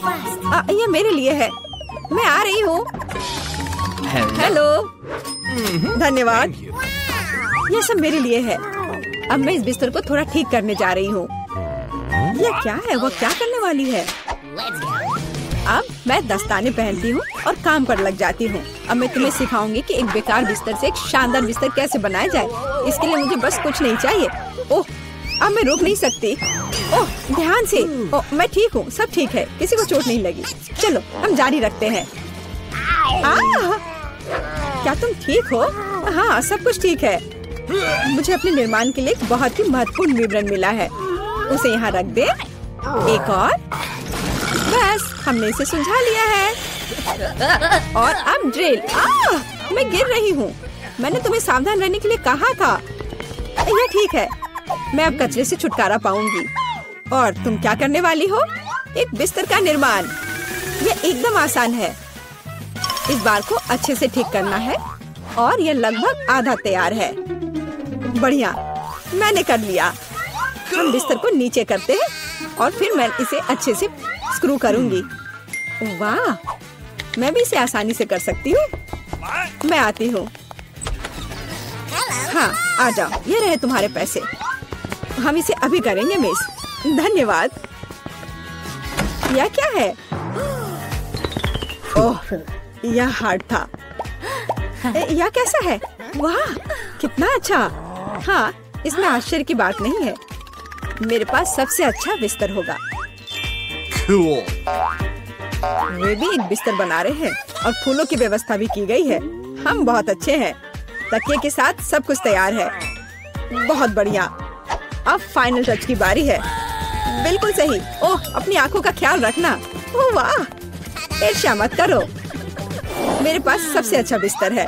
ये मेरे लिए है, मैं आ रही हूँ। हेलो, धन्यवाद। ये सब मेरे लिए है। अब मैं इस बिस्तर को थोड़ा ठीक करने जा रही हूँ। ये क्या है? वो क्या करने वाली है? अब मैं दस्ताने पहनती हूँ और काम पर लग जाती हूँ। अब मैं तुम्हें सिखाऊंगी कि एक बेकार बिस्तर से एक शानदार बिस्तर कैसे बनाया जाए। इसके लिए मुझे बस कुछ नहीं चाहिए। ओह, अब मैं रुक नहीं सकती। ओह, ध्यान से। ओह, मैं ठीक हूँ, सब ठीक है, किसी को चोट नहीं लगी। चलो हम जारी रखते हैं। क्या तुम ठीक हो? हाँ, सब कुछ ठीक है। मुझे अपने निर्माण के लिए एक बहुत ही महत्वपूर्ण विवरण मिला है। उसे यहाँ रख दे। एक और, बस हमने इसे सुलझा लिया है। और अब ड्रिल। मैं गिर रही हूँ। मैंने तुम्हें सावधान रहने के लिए कहा था। यह ठीक है, मैं अब कचरे से छुटकारा पाऊंगी। और तुम क्या करने वाली हो? एक बिस्तर का निर्माण। यह एकदम आसान है। इस बार को अच्छे से ठीक करना है और यह लगभग आधा तैयार है। बढ़िया, मैंने कर लिया। हम बिस्तर को नीचे करते हैं और फिर मैं इसे अच्छे से स्क्रू करूंगी। वाह, मैं भी इसे आसानी से कर सकती हूँ। मैं आती हूँ। हाँ, आ जाओ, ये रहे तुम्हारे पैसे। हम इसे अभी करेंगे मिस। धन्यवाद। यह क्या है? ओह, यह हार्ड था। यह कैसा है? वाह, कितना अच्छा। हाँ, इसमें आश्चर्य की बात नहीं है। मेरे पास सबसे अच्छा बिस्तर होगा। Cool. वे भी एक बिस्तर बना रहे हैं और फूलों की व्यवस्था भी की गई है। हम बहुत अच्छे हैं। तकिए के साथ सब कुछ तैयार है। बहुत बढ़िया। अब फाइनल टच की बारी है। बिल्कुल सही। ओह, अपनी आंखों का ख्याल रखना। ओह वाह, ईर्ष्या मत करो। मेरे पास सबसे अच्छा बिस्तर है।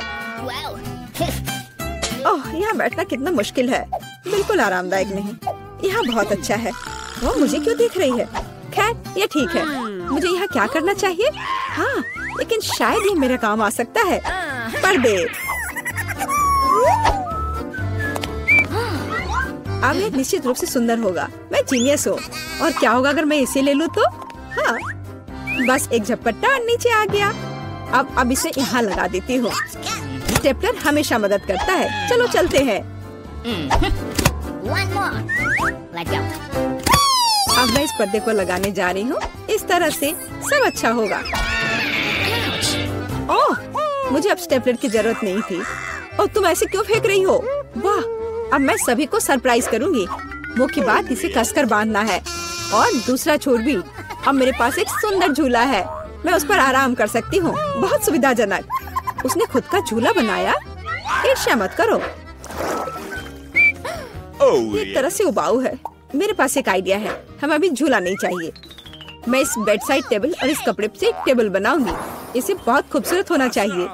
ओह, यहाँ बैठना कितना मुश्किल है। बिल्कुल आरामदायक नहीं। यहाँ बहुत अच्छा है। वो मुझे क्यों देख रही है? खैर, ये ठीक है। मुझे यहाँ क्या करना चाहिए? हाँ, लेकिन शायद ये मेरा काम आ सकता है। पर्दे। अब ये निश्चित रूप से सुंदर होगा। मैं जीनियस हूँ। और क्या होगा अगर मैं इसे ले लूँ तो? हाँ, बस एक झपट्टा और नीचे आ गया। अब इसे यहाँ लगा देती हूँ। स्टेपलर हमेशा मदद करता है। चलो चलते हैं। अब मैं इस पर्दे को लगाने जा रही हूँ। इस तरह से सब अच्छा होगा। ओह, मुझे अब स्टेपलर की जरूरत नहीं थी। और तुम ऐसे क्यों फेंक रही हो? वाह, अब मैं सभी को सरप्राइज करूँगी। मुख्य बात इसे कसकर बांधना है और दूसरा छोर भी। अब मेरे पास एक सुंदर झूला है। मैं उस पर आराम कर सकती हूँ। बहुत सुविधाजनक। उसने खुद का झूला बनाया। ईर्ष्या मत करो। एक तरह से उबाऊ है। मेरे पास एक आइडिया है। हमें अभी झूला नहीं चाहिए। मैं इस बेड साइड टेबल और इस कपड़े से एक टेबल बनाऊंगी। इसे बहुत खूबसूरत होना चाहिए।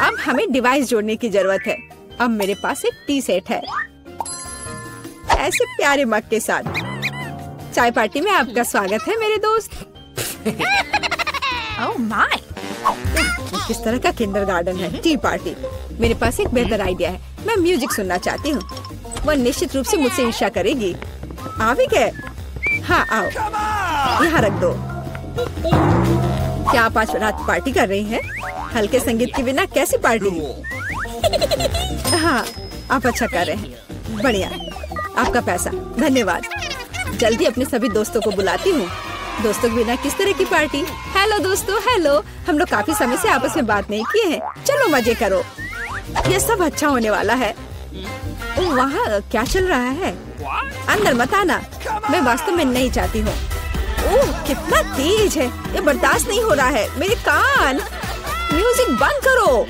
अब हमें डिवाइस जोड़ने की जरूरत है। अब मेरे पास एक टी सेट है, ऐसे प्यारे मग के साथ। चाय पार्टी में आपका स्वागत है मेरे दोस्त। Oh my! किस तरह का किंडरगार्टन है? T party. मेरे पास एक बेहतर आइडिया है। मैं म्यूजिक सुनना चाहती हूँ। वह निश्चित रूप से मुझसे ईर्ष्या करेगी। आ भी गए? हाँ, आओ, यहाँ रख दो। क्या आप आज रात पार्टी कर रही हैं? हल्के संगीत के बिना कैसी पार्टी? हाँ, आप अच्छा कर रहे हैं। बढ़िया, आपका पैसा। धन्यवाद। जल्दी अपने सभी दोस्तों को बुलाती हूँ। दोस्तों के बिना किस तरह की पार्टी? हेलो दोस्तों, हेलो। हम लोग काफी समय से आपस में बात नहीं किए हैं। चलो मजे करो। ये सब अच्छा होने वाला है। ओह, वहाँ क्या चल रहा है? अंदर मत आना। मैं वास्तव में नहीं चाहती हूँ। ओह, कितना तेज है। ये बर्दाश्त नहीं हो रहा है। मेरे कान। म्यूजिक बंद करो।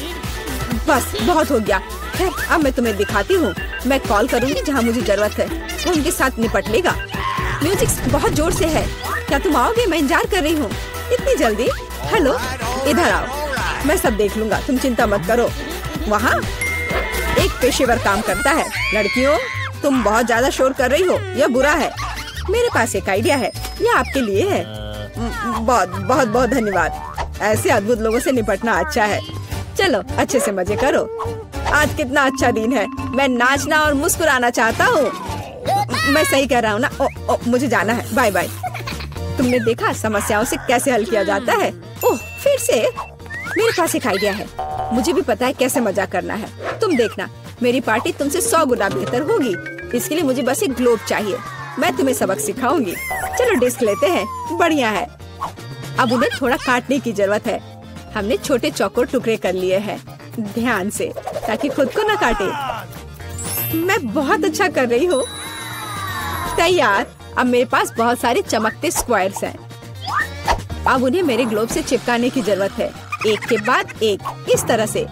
बस बहुत हो गया। खैर, अब मैं तुम्हें दिखाती हूँ। मैं कॉल करूँगी जहाँ मुझे जरूरत है। वो उनके साथ निपट लेगा। म्यूजिक बहुत जोर से है। क्या तुम आओगे? मैं इंतजार कर रही हूँ। इतनी जल्दी? हेलो, इधर आओ। मैं सब देख लूंगा, तुम चिंता मत करो। वहाँ एक पेशेवर काम करता है। लड़कियों, तुम बहुत ज्यादा शोर कर रही हो। यह बुरा है। मेरे पास एक आइडिया है। यह आपके लिए है। बहुत बहुत बहुत धन्यवाद। ऐसे अद्भुत लोगों से निपटना अच्छा है। चलो अच्छे से मजे करो। आज कितना अच्छा दिन है। मैं नाचना और मुस्कुराना चाहता हूँ। मैं सही कह रहा हूँ ना? मुझे जाना है। Bye bye. तुमने देखा समस्याओं से कैसे हल किया जाता है? ओह, फिर से मेरे पास एक आइडिया है। मुझे भी पता है कैसे मजाक करना है। तुम देखना, मेरी पार्टी तुमसे 100 गुना बेहतर होगी। इसके लिए मुझे बस एक ग्लोब चाहिए। मैं तुम्हें सबक सिखाऊंगी। चलो डिस्क लेते हैं। बढ़िया है। अब उन्हें थोड़ा काटने की जरूरत है। हमने छोटे चौकोर टुकड़े कर लिए हैं, ध्यान से, ताकि खुद को न काटे। मैं बहुत अच्छा कर रही हूँ। तैयार। अब मेरे पास बहुत सारे चमकते स्क्वायर्स हैं। अब उन्हें मेरे ग्लोब से चिपकाने की जरूरत है, एक के बाद एक, इस तरह से।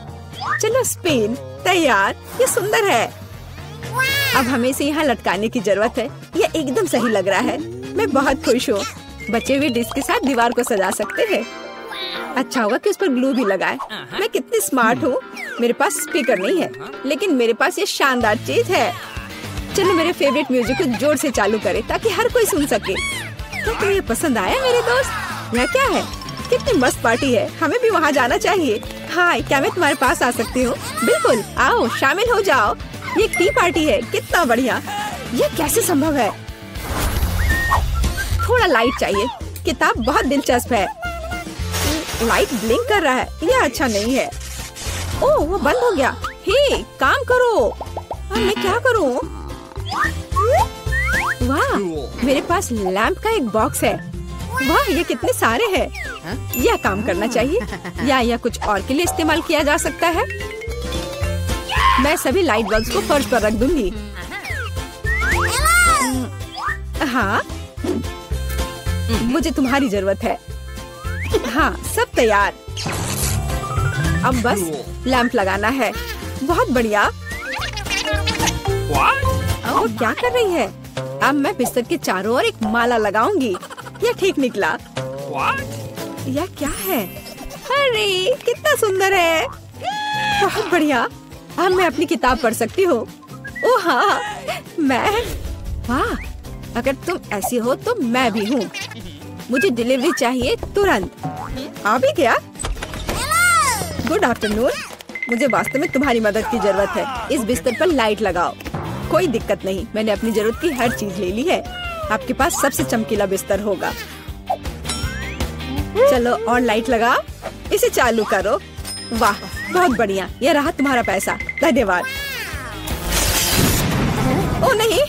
चलो स्पिन। तैयार। ये सुंदर है। अब हमें इसे यहाँ लटकाने की जरूरत है। ये एकदम सही लग रहा है। मैं बहुत खुश हूँ। बचे हुए डिस्क के साथ दीवार को सजा सकते हैं। अच्छा होगा कि उस पर ग्लू भी लगाए। मैं कितनी स्मार्ट हूँ। मेरे पास स्पीकर नहीं है, लेकिन मेरे पास ये शानदार चीज है। चलो मेरे फेवरेट म्यूजिक को जोर से चालू करें ताकि हर कोई सुन सके। क्या तुम्हें ये पसंद आया मेरे दोस्त? यह क्या है? कितनी मस्त पार्टी है। हमें भी वहाँ जाना चाहिए। हाय, क्या मैं तुम्हारे पास आ सकती हूँ? बिल्कुल, आओ शामिल हो जाओ। ये एक टी पार्टी है। कितना बढ़िया। यह कैसे संभव है? थोड़ा लाइट चाहिए। किताब बहुत दिलचस्प है। लाइट ब्लिंक कर रहा है। यह अच्छा नहीं है। ओह, वो बंद हो गया। हे, काम करो। अब मैं क्या करूँ? वाह, मेरे पास लैंप का एक बॉक्स है। वाह, ये कितने सारे हैं। यह काम करना चाहिए या कुछ और के लिए इस्तेमाल किया जा सकता है। मैं सभी लाइट बल्ब्स को फर्श पर रख दूंगी। हाँ, मुझे तुम्हारी जरूरत है। हाँ, सब तैयार। अब बस लैंप लगाना है। बहुत बढ़िया। वो क्या कर रही है? अब मैं बिस्तर के चारों ओर एक माला लगाऊंगी। यह ठीक निकला। यह क्या है? अरे, कितना सुंदर है। बहुत बढ़िया। अब मैं अपनी किताब पढ़ सकती हूँ। ओह हाँ, मैं। वाह, अगर तुम ऐसी हो तो मैं भी हूँ। मुझे डिलीवरी चाहिए तुरंत। आ भी गया। Good afternoon. मुझे वास्तव में तुम्हारी मदद की जरूरत है। इस बिस्तर पर लाइट लगाओ। कोई दिक्कत नहीं, मैंने अपनी जरूरत की हर चीज ले ली है। आपके पास सबसे चमकीला बिस्तर होगा। चलो और लाइट लगाओ। इसे चालू करो। वाह, बहुत बढ़िया। यह रहा तुम्हारा पैसा। धन्यवाद। ओ नहीं,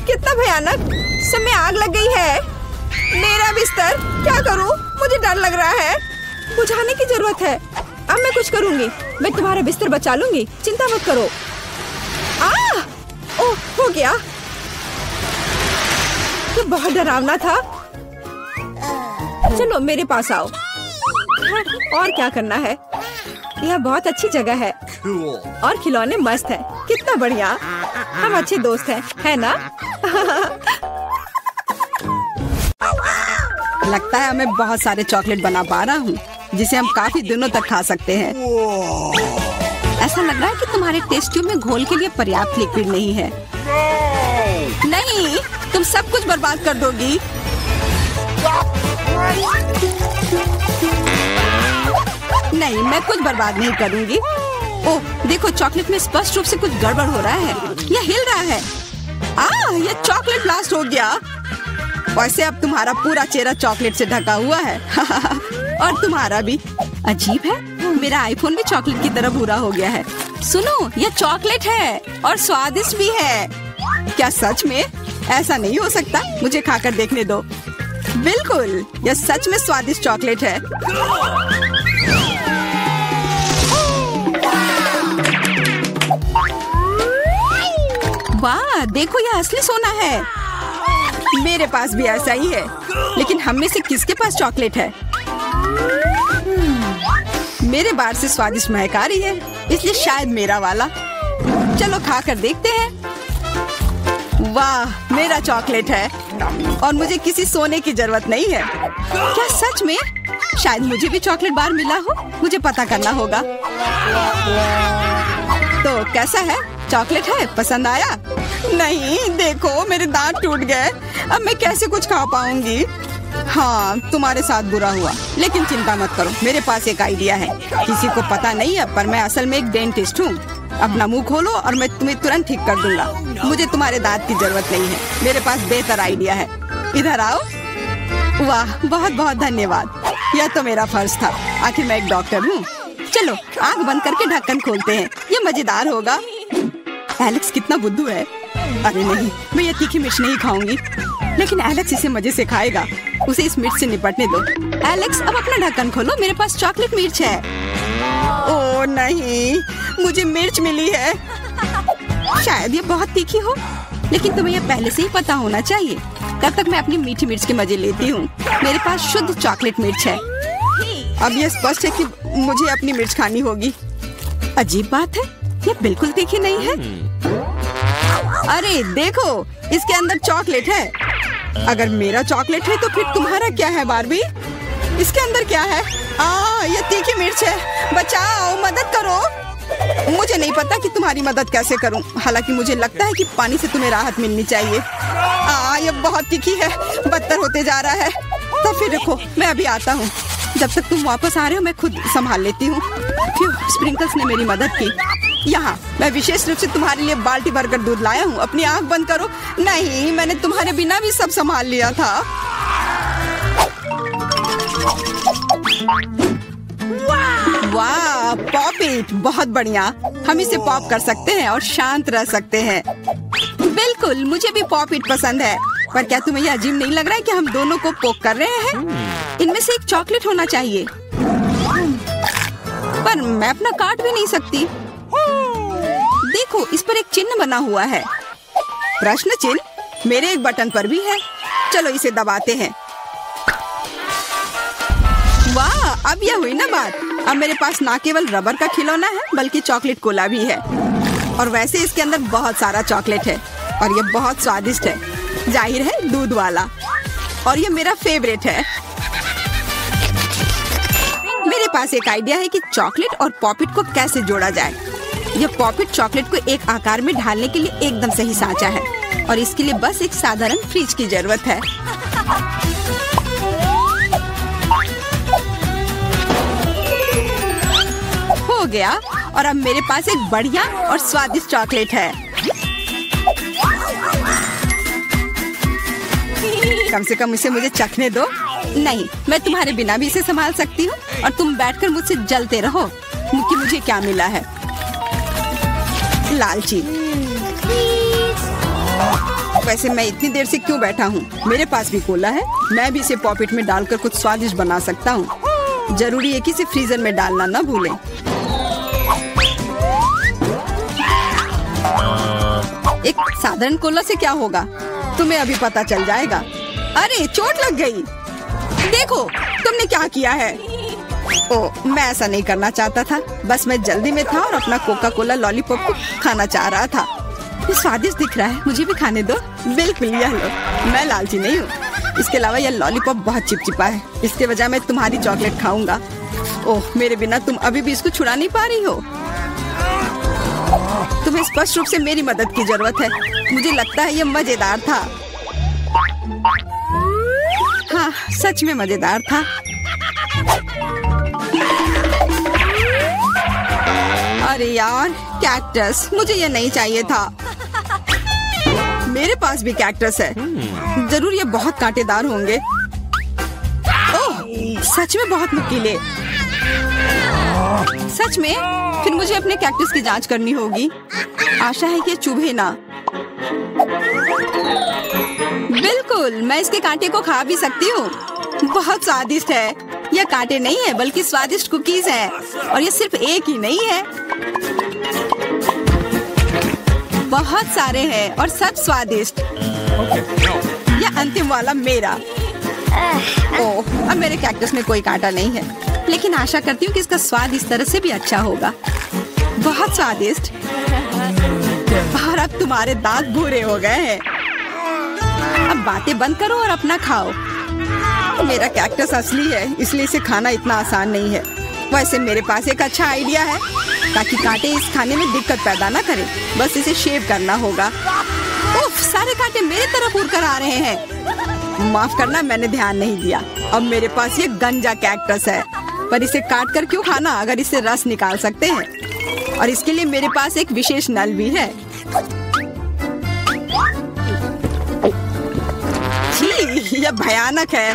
कितना भयानक। सब में आग लग गई है। मेरा बिस्तर, क्या करूं? मुझे डर लग रहा है। बुझाने की जरूरत है। अब मैं कुछ करूंगी। मैं तुम्हारा बिस्तर बचा लूंगी, चिंता मत करो। ओह, हो गया। ये बहुत डरावना था। चलो मेरे पास आओ। और क्या करना है? यह बहुत अच्छी जगह है। और खिलौने मस्त हैं। कितना बढ़िया। हम अच्छे दोस्त हैं, है ना? लगता है मैं बहुत सारे चॉकलेट बना पा रहा हूँ, जिसे हम काफी दिनों तक खा सकते हैं। ऐसा लग रहा है कि तुम्हारे टेस्ट ट्यूब में घोल के लिए पर्याप्त लिक्विड नहीं है। नहीं, तुम सब कुछ बर्बाद कर दोगी। नहीं, मैं कुछ बर्बाद नहीं करूंगी। ओह, देखो, चॉकलेट में स्पष्ट रूप से कुछ गड़बड़ हो रहा है। यह हिल रहा है। यह चॉकलेट ब्लास्ट हो गया। वैसे अब तुम्हारा पूरा चेहरा चॉकलेट से ढका हुआ है। और तुम्हारा भी। अजीब है, मेरा आईफोन भी चॉकलेट की तरह भूरा हो गया है। सुनो, यह चॉकलेट है और स्वादिष्ट भी है। क्या सच में? ऐसा नहीं हो सकता। मुझे खाकर देखने दो। बिल्कुल, यह सच में स्वादिष्ट चॉकलेट है। वाह, देखो, यह असली सोना है। मेरे पास भी ऐसा ही है। लेकिन हम में से किसके पास चॉकलेट है? मेरे बार से स्वादिष्ट महक आ रही है, इसलिए शायद मेरा वाला। चलो खा कर देखते हैं। वाह, मेरा चॉकलेट है और मुझे किसी सोने की जरूरत नहीं है। क्या सच में? शायद मुझे भी चॉकलेट बार मिला हो। मुझे पता करना होगा। तो कैसा है? चॉकलेट है? पसंद आया? नहीं, देखो, मेरे दांत टूट गए। अब मैं कैसे कुछ खा पाऊंगी? हाँ, तुम्हारे साथ बुरा हुआ, लेकिन चिंता मत करो, मेरे पास एक आइडिया है। किसी को पता नहीं है, पर मैं असल में एक डेंटिस्ट हूँ। अपना मुंह खोलो और मैं तुम्हें तुरंत ठीक कर दूंगा। मुझे तुम्हारे दांत की जरूरत नहीं है। मेरे पास बेहतर आइडिया है। इधर आओ। वाह, बहुत बहुत धन्यवाद। यह तो मेरा फर्ज था, आखिर मैं एक डॉक्टर हूँ। चलो आंख बंद करके ढक्कन खोलते हैं, ये मजेदार होगा। एलेक्स कितना बुद्धू है। अरे नहीं, मैं ये तीखी मिर्च नहीं खाऊंगी, लेकिन एलेक्स इसे मजे से खाएगा। उसे इस मिर्च से निपटने दो। एलेक्स अब अपना ढक्कन खोलो, मेरे पास चॉकलेट मिर्च है। ओह नहीं, मुझे मिर्च मिली है। शायद ये बहुत तीखी हो, लेकिन तुम्हें यह पहले से ही पता होना चाहिए। तब तक मैं अपनी मीठी मिर्च के मजे लेती हूँ। मेरे पास शुद्ध चॉकलेट मिर्च है। अब यह स्पष्ट है कि मुझे अपनी मिर्च खानी होगी। अजीब बात है, यह बिल्कुल तीखी नहीं है। अरे देखो, इसके अंदर चॉकलेट है। अगर मेरा चॉकलेट है तो फिर तुम्हारा क्या है बार्बी? इसके अंदर क्या है? ये तीखी मिर्च है। बचाओ, मदद करो। मुझे नहीं पता कि तुम्हारी मदद कैसे करूं। हालांकि मुझे लगता है कि पानी से तुम्हें राहत मिलनी चाहिए। ये बहुत तीखी है, बदतर होते जा रहा है। तो फिर रखो, मैं अभी आता हूँ। जब तक तुम वापस आ रहे हो मैं खुद संभाल लेती हूँ। स्प्रिंकल्स ने मेरी मदद की। यहाँ मैं विशेष रूप से तुम्हारे लिए बाल्टी भरकर दूध लाया हूँ। अपनी आंख बंद करो। नहीं, मैंने तुम्हारे बिना भी सब संभाल लिया था। वाह, पॉप इट, बहुत बढ़िया। हम इसे पॉप कर सकते हैं और शांत रह सकते हैं। बिल्कुल, मुझे भी पॉप इट पसंद है। पर क्या तुम्हें यह अजीब नहीं लग रहा है कि हम दोनों को पोक कर रहे हैं? इनमें से एक चॉकलेट होना चाहिए, पर मैं अपना काट भी नहीं सकती। देखो, इस पर एक चिन्ह बना हुआ है। प्रश्न चिन्ह मेरे एक बटन पर भी है। चलो इसे दबाते हैं। वाह, अब यह हुई ना बात। अब मेरे पास ना केवल रबर का खिलौना है बल्कि चॉकलेट कोला भी है। और वैसे इसके अंदर बहुत सारा चॉकलेट है और यह बहुत स्वादिष्ट है। जाहिर है, दूध वाला। और यह मेरा फेवरेट है। मेरे पास एक आइडिया है कि चॉकलेट और पॉपिट को कैसे जोड़ा जाए। यह पॉपिट चॉकलेट को एक आकार में ढालने के लिए एकदम सही सांचा है और इसके लिए बस एक साधारण फ्रिज की जरूरत है। हो गया, और अब मेरे पास एक बढ़िया और स्वादिष्ट चॉकलेट है। कम से कम इसे मुझे चखने दो। नहीं, मैं तुम्हारे बिना भी इसे संभाल सकती हूँ और तुम बैठकर मुझसे जलते रहो कि मुझे क्या मिला है। लालची। वैसे मैं इतनी देर से क्यों बैठा हूँ? मेरे पास भी कोला है। मैं भी इसे पॉपिट में डालकर कुछ स्वादिष्ट बना सकता हूँ। जरूरी है कि इसे फ्रीजर में डालना ना भूलें। एक साधारण कोला से क्या होगा, तुम्हें अभी पता चल जाएगा। अरे, चोट लग गई। देखो, तुमने क्या किया है। ओह, मैं ऐसा नहीं करना चाहता था। बस मैं जल्दी में था और अपना कोका कोला लॉलीपॉप को खाना चाह रहा था। ये स्वादिष्ट दिख रहा है, मुझे भी खाने दो। बिल्कुल, यह लो। मैं लालची नहीं हूँ। इसके अलावा यह लॉलीपॉप बहुत चिपचिपा है। इसके बजाय मैं तुम्हारी चॉकलेट खाऊंगा। ओह, मेरे बिना तुम अभी भी इसको छुड़ा नहीं पा रही हो। तुम्हें स्पष्ट रूप से मेरी मदद की जरूरत है। मुझे लगता है यह मजेदार था। हाँ, सच में मजेदार था। अरे यार, कैक्टस, मुझे ये नहीं चाहिए था। मेरे पास भी कैक्टस है। जरूर ये बहुत कांटेदार होंगे। ओह, सच में बहुत नुकीले। सच में? फिर मुझे अपने कैक्टस की जांच करनी होगी। आशा है कि चुभे ना। बिल्कुल, मैं इसके कांटे को खा भी सकती हूँ। बहुत स्वादिष्ट है। यह कांटे नहीं है बल्कि स्वादिष्ट कुकीज है। और ये सिर्फ एक ही नहीं है, बहुत सारे हैं और सब स्वादिष्ट। यह अंतिम वाला मेरा। ओह, अब मेरे कैक्टस में कोई कांटा नहीं है, लेकिन आशा करती हूँ कि इसका स्वाद इस तरह से भी अच्छा होगा। बहुत स्वादिष्ट। और अब तुम्हारे दांत भूरे हो गए हैं। अब बातें बंद करो और अपना खाओ। मेरा कैक्टस असली है, इसलिए इसे खाना इतना आसान नहीं है। वैसे मेरे पास एक अच्छा आइडिया है, ताकि कांटे इस खाने में दिक्कत पैदा ना करें। बस इसे शेव करना होगा। उफ, सारे कांटे मेरे तरफ उड़ कर आ रहे हैं। माफ करना, मैंने ध्यान नहीं दिया। अब मेरे पास ये गंजा कैक्टस है, पर इसे काट कर क्यों खाना अगर इससे रस निकाल सकते हैं। और इसके लिए मेरे पास एक विशेष नल भी है। यह भयानक है।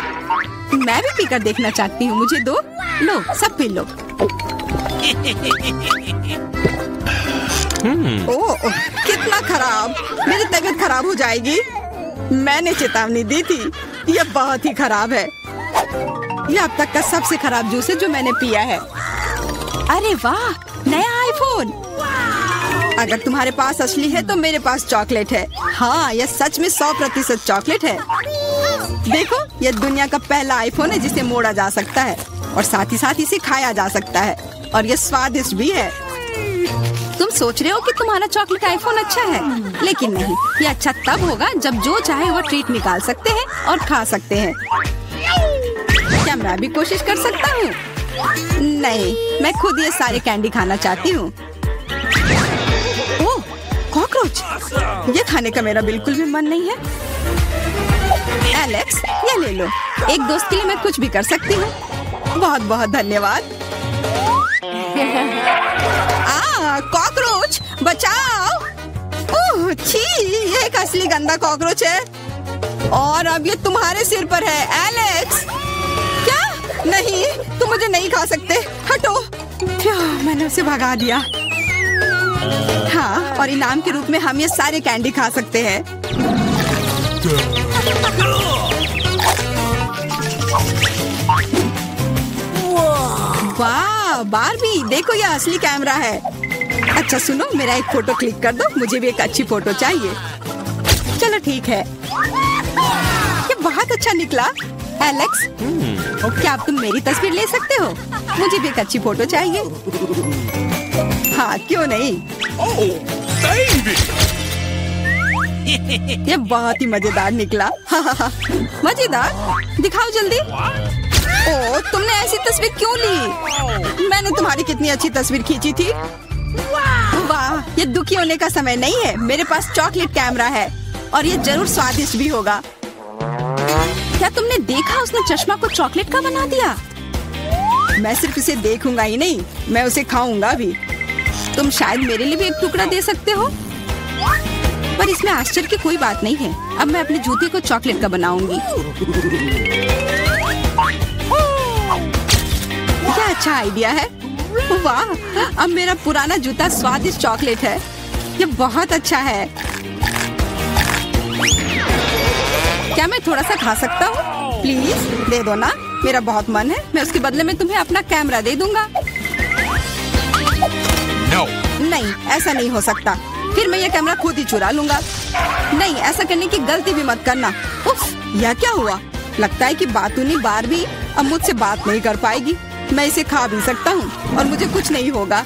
मैं भी पीकर देखना चाहती हूँ, मुझे दो। लो, सब पी लो। ओह, कितना खराब, मेरी तबीयत खराब हो जाएगी। मैंने चेतावनी दी थी, यह बहुत ही खराब है। यह अब तक का सबसे खराब जूस है जो मैंने पिया है। अरे वाह, नया आईफोन। अगर तुम्हारे पास असली है तो मेरे पास चॉकलेट है। हाँ, यह सच में 100% चॉकलेट है। देखो, यह दुनिया का पहला आईफोन है जिसे मोड़ा जा सकता है और साथ ही साथ इसे खाया जा सकता है और यह स्वादिष्ट भी है। तुम सोच रहे हो कि तुम्हारा चॉकलेट आईफोन अच्छा है, लेकिन नहीं, ये अच्छा तब होगा जब जो चाहे वो ट्रीट निकाल सकते हैं और खा सकते हैं। क्या मैं भी कोशिश कर सकता हूँ? नहीं, मैं खुद ये सारे कैंडी खाना चाहती हूँ। ओह, कॉकरोच! ये खाने का मेरा बिल्कुल भी मन नहीं है। एलेक्स, ये ले लो। एक दोस्त के लिए मैं कुछ भी कर सकती हूँ। बहुत बहुत धन्यवाद। कॉकरोच, बचाओ! ओह, छी, ये एक असली गंदा कॉकरोच है और अब ये तुम्हारे सिर पर है, एलेक्स। क्या? नहीं, तुम मुझे नहीं खा सकते, हटो। मैंने उसे भगा दिया। हाँ, और इनाम के रूप में हम ये सारे कैंडी खा सकते हैं। वाह, बारबी, देखो ये असली कैमरा है। अच्छा सुनो, मेरा एक फोटो क्लिक कर दो, मुझे भी एक अच्छी फोटो चाहिए। चलो ठीक है, ये बहुत अच्छा निकला। एलेक्स, क्या अब तुम मेरी तस्वीर ले सकते हो? मुझे भी एक अच्छी फोटो चाहिए। हाँ, क्यों नहीं। ये बहुत ही मजेदार निकला। मजेदार, दिखाओ जल्दी। ओह, तुमने ऐसी तस्वीर क्यों ली? मैंने तुम्हारी कितनी अच्छी तस्वीर खींची थी। वाह, ये दुखी होने का समय नहीं है। मेरे पास चॉकलेट कैमरा है और ये जरूर स्वादिष्ट भी होगा। क्या तुमने देखा, उसने चश्मा को चॉकलेट का बना दिया। मैं सिर्फ इसे देखूंगा ही नहीं, मैं उसे खाऊंगा भी। तुम शायद मेरे लिए भी एक टुकड़ा दे सकते हो, पर इसमें आश्चर्य की कोई बात नहीं है। अब मैं अपने जूते को चॉकलेट का बनाऊंगी। क्या अच्छा आइडिया है। वाह, अब मेरा पुराना जूता स्वादिष्ट चॉकलेट है। ये बहुत अच्छा है। क्या मैं थोड़ा सा खा सकता हूँ? प्लीज दे दो ना, मेरा बहुत मन है। मैं उसके बदले में तुम्हें अपना कैमरा दे दूंगा। No. नहीं, ऐसा नहीं हो सकता। फिर मैं ये कैमरा खुद ही चुरा लूंगा। नहीं, ऐसा करने की गलती भी मत करना। उफ, यह क्या हुआ? लगता है कि बातूनी बारबी अब मुझसे बात नहीं कर पाएगी। मैं इसे खा भी सकता हूँ और मुझे कुछ नहीं होगा।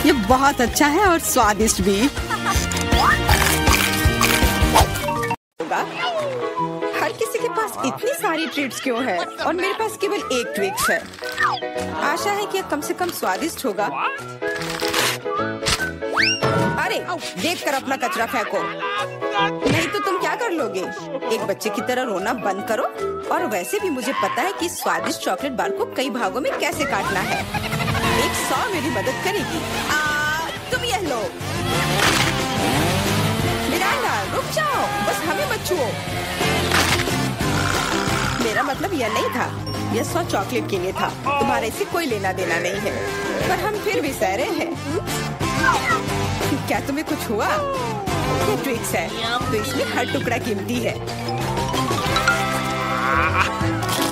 ये बहुत अच्छा है और स्वादिष्ट भी। हर किसी के पास इतनी सारी ट्रीट्स क्यों है और मेरे पास केवल एक ट्वीक्स है। आशा है कि यह कम से कम स्वादिष्ट होगा। अरे, देखकर अपना कचरा फेंको, नहीं तो तुम क्या कर लोगे? एक बच्चे की तरह रोना बंद करो। और वैसे भी मुझे पता है कि स्वादिष्ट चॉकलेट बार को कई भागों में कैसे काटना है। 100 मेरी मदद करेगी। तुम यह लो। मिरांडा, रुक जाओ, बस हमें मत छुओ। मेरा मतलब यह नहीं था, यह 100 चॉकलेट के लिए था। तुम्हारे से कोई लेना देना नहीं है, पर हम फिर भी सह रहे हैं। क्या तुम्हें कुछ हुआ? ये ट्रिक्स है, तो इसमें हर टुकड़ा कीमती है।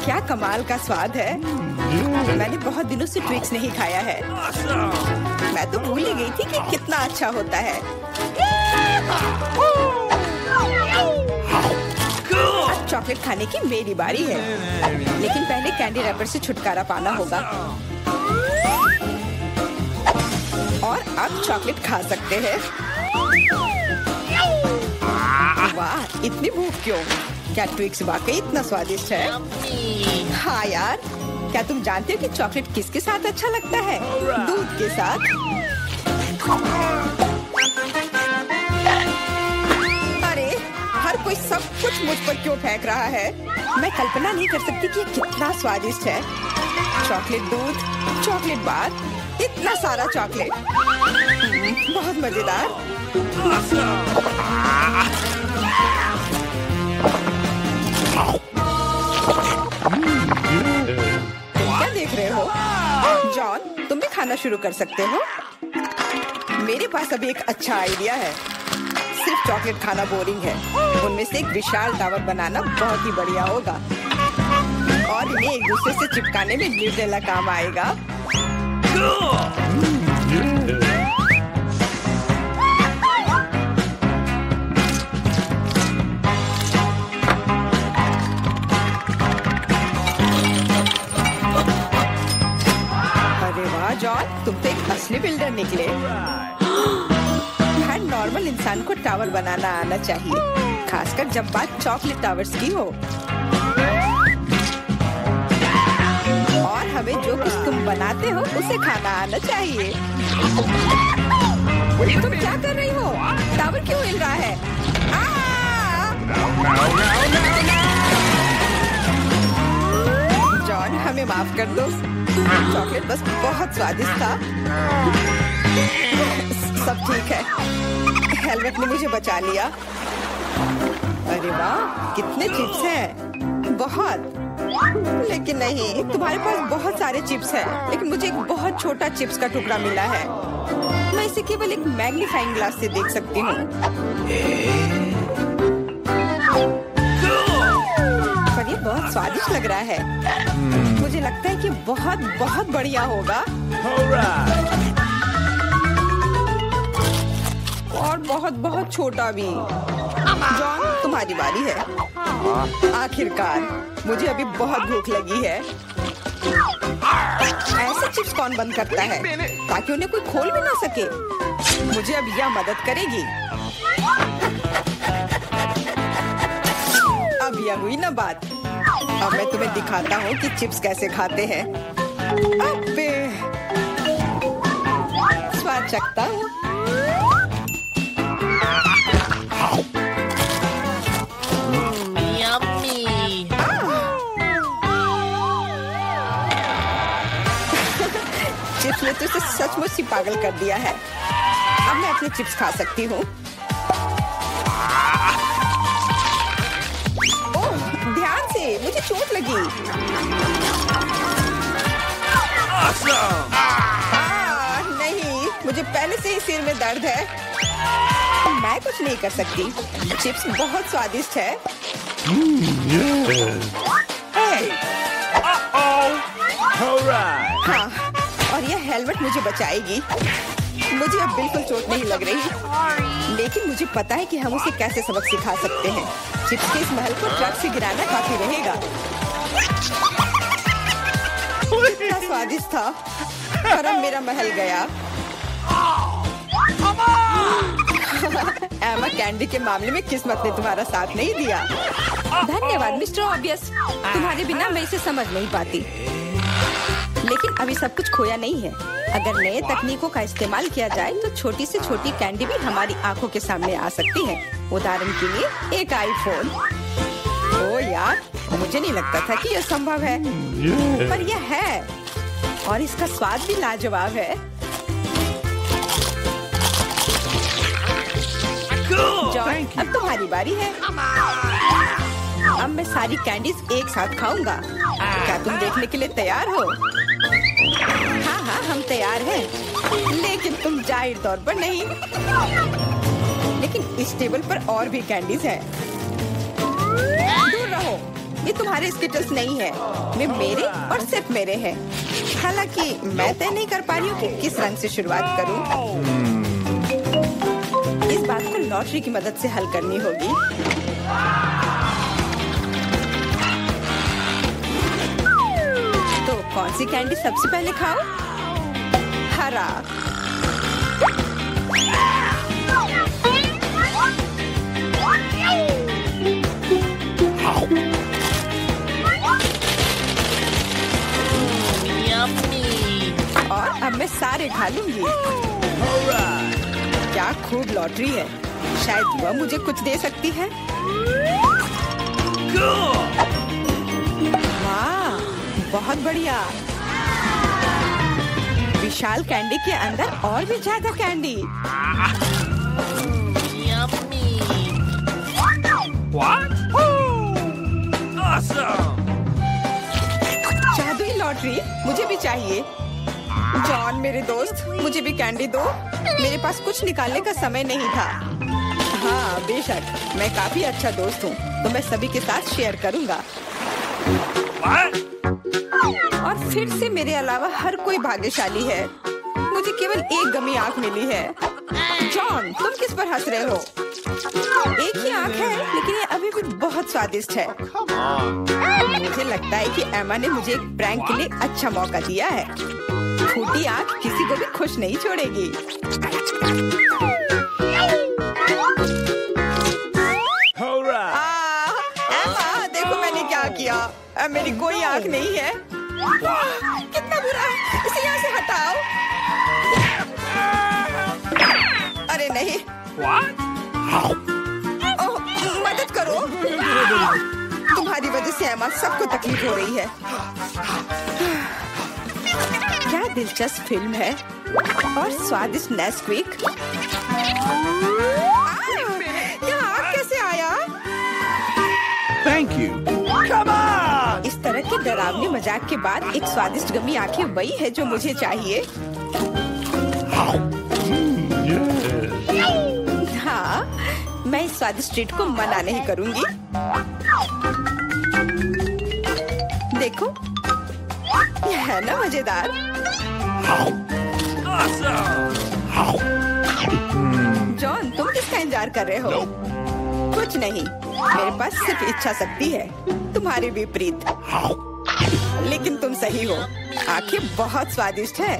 क्या कमाल का स्वाद है। मैंने बहुत दिनों से ट्रिक्स नहीं खाया है। मैं तो भूल ही गई थी कि कितना अच्छा होता है। अब चॉकलेट खाने की मेरी बारी है, लेकिन पहले कैंडी रैपर से छुटकारा पाना होगा। और अब चॉकलेट खा सकते हैं। वाह, इतनी भूख क्यों? क्या ट्विक्स वाकई इतना स्वादिष्ट है? हाँ यार, क्या तुम जानते हो कि चॉकलेट किसके साथ अच्छा लगता है? दूध के साथ। अरे, हर कोई सब कुछ मुझ पर क्यों फेंक रहा है? मैं कल्पना नहीं कर सकती कि ये कितना स्वादिष्ट है। चॉकलेट दूध, चॉकलेट बार, इतना सारा चॉकलेट, बहुत मजेदार। देख रहे हो? जॉन, तुम भी खाना शुरू कर सकते हो। मेरे पास अभी एक अच्छा आइडिया है। सिर्फ चॉकलेट खाना बोरिंग है। उनमें से एक विशाल टावर बनाना बहुत ही बढ़िया होगा और इन्हें एक दूसरे से चिपकाने में न्यूट्रेला काम आएगा। अरे वाह जॉन, तुम तो एक असली बिल्डर निकले। हर नॉर्मल इंसान को टावर बनाना आना चाहिए, खासकर जब बात चॉकलेट टावर्स की हो। और हमें जो कुछ तुम बनाते हो उसे खाना आना चाहिए। तुम क्या कर रही हो? टावर क्यों हिल रहा है? जॉन, हमें माफ कर दो। चॉकलेट बस बहुत स्वादिष्ट था। सब ठीक है। हेलमेट ने मुझे बचा लिया। अरे वाह, कितने चिप्स हैं। बहुत। लेकिन नहीं, तुम्हारे पास बहुत सारे चिप्स हैं, लेकिन मुझे एक बहुत छोटा चिप्स का टुकड़ा मिला है। मैं इसे केवल एक मैग्नीफाइंग ग्लास से देख सकती हूँ। पर ये बहुत स्वादिष्ट लग रहा है। मुझे लगता है कि बहुत बहुत बढ़िया होगा। और बहुत बहुत छोटा भी। जॉन, तुम्हारी बारी है। आखिरकार, मुझे अभी बहुत भूख लगी है। ऐसे चिप्स कौन बंद करता है ताकि उन्हें कोई खोल भी ना सके? मुझे अब यह मदद करेगी। अब यह हुई ना बात। अब मैं तुम्हें दिखाता हूँ कि चिप्स कैसे खाते हैं। अबे, स्वाद चखता हूँ। चिप्स ने तो इसे सचमुच ही पागल कर दिया है। अब मैं अपने चिप्स खा सकती हूँ। ओह, ध्यान से, मुझे चोट लगी। नहीं, मुझे पहले से ही सिर में दर्द है। मैं कुछ नहीं कर सकती। चिप्स बहुत स्वादिष्ट है। हाँ, और यह हेलमेट मुझे बचाएगी। मुझे अब बिल्कुल चोट नहीं लग रही, लेकिन मुझे पता है कि हम उसे कैसे सबक सिखा सकते हैं। चिप्स के इस महल को ट्रक से गिराना काफी रहेगा। कितना स्वादिष्ट था, पर अब मेरा महल गया। एमा, कैंडी के मामले में किस्मत ने तुम्हारा साथ नहीं दिया। धन्यवाद मिस्टर ऑब्वियस। तुम्हारे बिना मैं इसे समझ नहीं पाती। लेकिन अभी सब कुछ खोया नहीं है। अगर नए तकनीकों का इस्तेमाल किया जाए तो छोटी से छोटी कैंडी भी हमारी आंखों के सामने आ सकती है। उदाहरण के लिए एक आईफोन। ओ यार, मुझे नहीं लगता था कि यह संभव है, पर यह है। और इसका स्वाद भी लाजवाब है। जॉन, अब तुम्हारी बारी है। अब मैं सारी कैंडीज एक साथ खाऊंगा। क्या तुम देखने के लिए तैयार हो? हाँ हाँ, हम तैयार हैं। लेकिन तुम जाहिर तौर पर नहीं। लेकिन इस टेबल पर और भी कैंडीज हैं। दूर रहो, ये तुम्हारे स्किटल्स नहीं है। वे मेरे और सिर्फ मेरे हैं। हालांकि मैं तय नहीं कर पा रही हूँ कि किस रंग से शुरुआत करूँ। इस बात को लॉटरी की मदद से हल करनी होगी। तो कौन सी कैंडी सबसे पहले खाओ? हरा। और अब मैं सारे खा लूंगी। क्या खूब लॉटरी है। शायद वह मुझे कुछ दे सकती है। वाह, बहुत बढ़िया। विशाल कैंडी के अंदर और भी ज्यादा कैंडी। What? Awesome! जादुई लॉटरी आखिरी मुझे भी चाहिए। जॉन मेरे दोस्त, मुझे भी कैंडी दो। मेरे पास कुछ निकालने का समय नहीं था। हाँ बेशक, मैं काफी अच्छा दोस्त हूँ, तो मैं सभी के साथ शेयर करूँगा। और फिर से मेरे अलावा हर कोई भाग्यशाली है। मुझे केवल एक गमी आँख मिली है। जॉन, तुम किस पर हंस रहे हो? एक ही आँख है, लेकिन ये अभी भी बहुत स्वादिष्ट है। मुझे लगता है कि एमा ने मुझे एक प्रैंक के लिए अच्छा मौका दिया है। फूटी आँख किसी को भी खुश नहीं छोड़ेगी। एमा, देखो मैंने क्या किया। अब मेरी कोई आँख नहीं है। कितना बुरा है, इसे यहाँ से हटाओ। अरे नहीं। ओह, मदद करो। तुम्हारी वजह से एमा सबको तकलीफ हो रही है। क्या दिलचस्प फिल्म है और स्वादिष्ट नेस्क्विक। यहाँ आग कैसे आया? Thank you. Come on! इस तरह के डरावने मजाक के बाद एक स्वादिष्ट गमी आंखें वही है जो मुझे चाहिए। हाँ, मैं इस स्वादिष्ट ट्रीट को मना नहीं करूंगी। देखो, यह है ना मजेदार। जॉन, तुम किसका इंतजार कर रहे हो? कुछ नहीं, मेरे पास सिर्फ इच्छा शक्ति है, तुम्हारे विपरीत। लेकिन तुम सही हो, आंखें बहुत स्वादिष्ट है।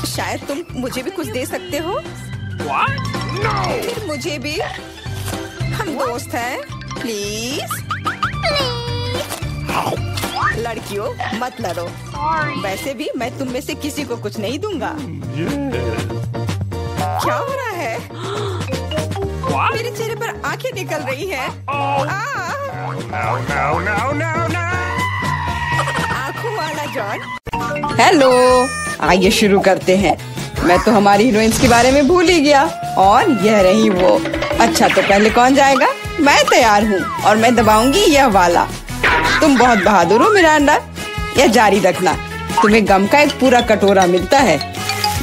शायद तुम मुझे भी कुछ दे सकते हो। फिर मुझे भी। हम दोस्त हैं, प्लीज। लड़कियों, मत लड़ो। वैसे भी मैं तुम में से किसी को कुछ नहीं दूंगा। क्या हो रहा है? मेरे चेहरे पर आंखें निकल रही हैं। आंखों वाला जॉन। हेलो, आइए शुरू करते हैं। मैं तो हमारी हीरोइंस के बारे में भूल ही गया, और यह रही वो। अच्छा, तो पहले कौन जाएगा? मैं तैयार हूँ और मैं दबाऊंगी यह वाला। तुम बहुत बहादुर हो मिरांडा, यह जारी रखना। तुम्हें गम का एक पूरा कटोरा मिलता है।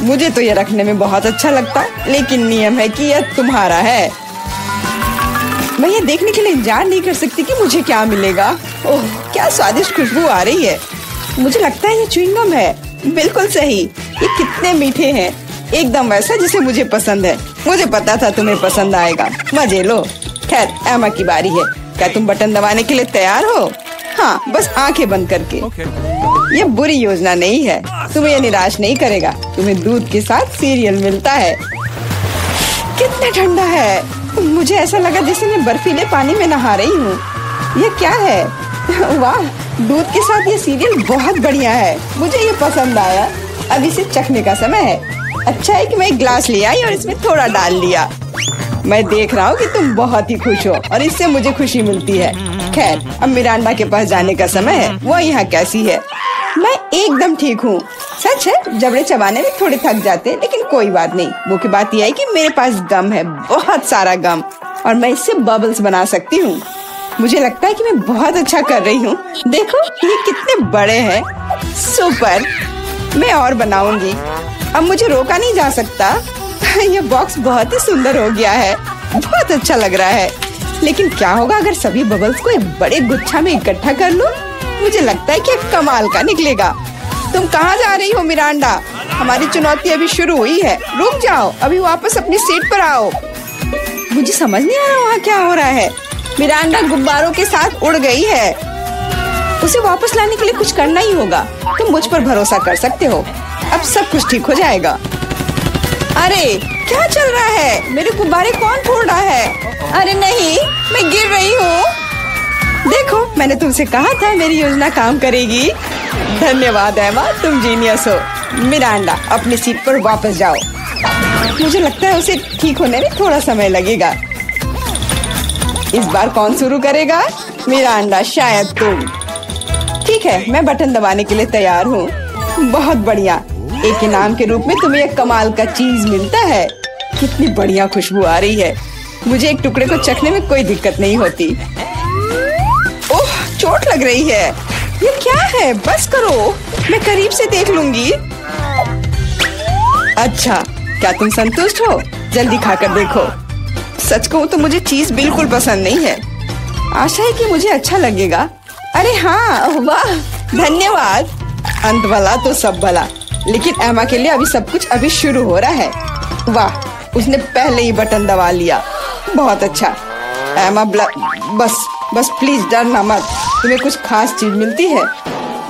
मुझे तो यह रखने में बहुत अच्छा लगता, लेकिन नियम है कि यह तुम्हारा है। मैं ये देखने के लिए इंतजार नहीं कर सकती कि मुझे क्या मिलेगा। ओह, क्या स्वादिष्ट खुशबू आ रही है। मुझे लगता है ये च्युइंगम है। बिल्कुल सही, ये कितने मीठे हैं, एकदम वैसा जिसे मुझे पसंद है। मुझे पता था तुम्हें पसंद आएगा। मजे लो। खैर, एमा की बारी है। क्या तुम बटन दबाने के लिए तैयार हो? हाँ, बस आंखें बंद करके। ये बुरी योजना नहीं है, तुम्हें ये निराश नहीं करेगा। तुम्हें दूध के साथ सीरियल मिलता है। कितना ठंडा है, मुझे ऐसा लगा जैसे मैं बर्फीले पानी में नहा रही हूँ। ये क्या है? वाह, दूध के साथ ये सीरियल बहुत बढ़िया है। मुझे ये पसंद आया। अब इसे चखने का समय है। अच्छा है कि मैं एक ग्लास ले आई और इसमें थोड़ा डाल लिया। मैं देख रहा हूँ कि तुम बहुत ही खुश हो और इससे मुझे खुशी मिलती है। खैर, अब मिरांडा के पास जाने का समय है। वो यहाँ कैसी है? मैं एकदम ठीक हूँ। सच है, जबड़े चबाने में थोड़े थक जाते, लेकिन कोई बात नहीं। मुख्य बात यह है कि मेरे पास गम है, बहुत सारा गम, और मैं इससे बबल्स बना सकती हूँ। मुझे लगता है कि मैं बहुत अच्छा कर रही हूँ। देखो, ये कितने बड़े हैं। सुपर, मैं और बनाऊंगी। अब मुझे रोका नहीं जा सकता। ये बॉक्स बहुत ही सुंदर हो गया है, बहुत अच्छा लग रहा है। लेकिन क्या होगा अगर सभी बबल्स को एक बड़े गुच्छा में इकट्ठा कर लूं? मुझे लगता है कि कमाल का निकलेगा। तुम कहाँ जा रही हो मिरांडा? हमारी चुनौती अभी शुरू हुई है। रुक जाओ, अभी वापस अपनी सीट पर आओ। मुझे समझ नहीं आ रहा वहाँ क्या हो रहा है। मिरांडा गुब्बारों के साथ उड़ गई है। उसे वापस लाने के लिए कुछ करना ही होगा। तुम मुझ पर भरोसा कर सकते हो। अब सब कुछ ठीक हो जाएगा। अरे क्या चल रहा है? मेरे गुब्बारे कौन फोड़ रहा है? अरे नहीं, मैं गिर रही हूँ। देखो, मैंने तुमसे कहा था मेरी योजना काम करेगी। धन्यवाद एमा, तुम जीनियस हो। मिरांडा, अपनी सीट पर वापस जाओ। मुझे लगता है उसे ठीक होने में थोड़ा समय लगेगा। इस बार कौन शुरू करेगा? मिरांडा, शायद तुम। ठीक है, मैं बटन दबाने के लिए तैयार हूँ। बहुत बढ़िया। एक इनाम के रूप में तुम्हें एक कमाल का चीज मिलता है। कितनी बढ़िया खुशबू आ रही है। मुझे एक टुकड़े को चखने में कोई दिक्कत नहीं होती। चोट लग रही है। ये क्या है? बस करो, मैं करीब से देख लूंगी। अच्छा, क्या तुम संतुष्ट हो? जल्दी खाकर देखो। सच कहूँ तो मुझे चीज बिल्कुल पसंद नहीं है। आशा है कि मुझे अच्छा लगेगा। अरे हाँ, वाह, धन्यवाद। अंत भला तो सब भला, लेकिन एमा के लिए अभी सब कुछ अभी शुरू हो रहा है। वाह, उसने पहले ही बटन दबा लिया। बहुत अच्छा एमा, बस प्लीज डरना मत। तुम्हें कुछ खास चीज मिलती है।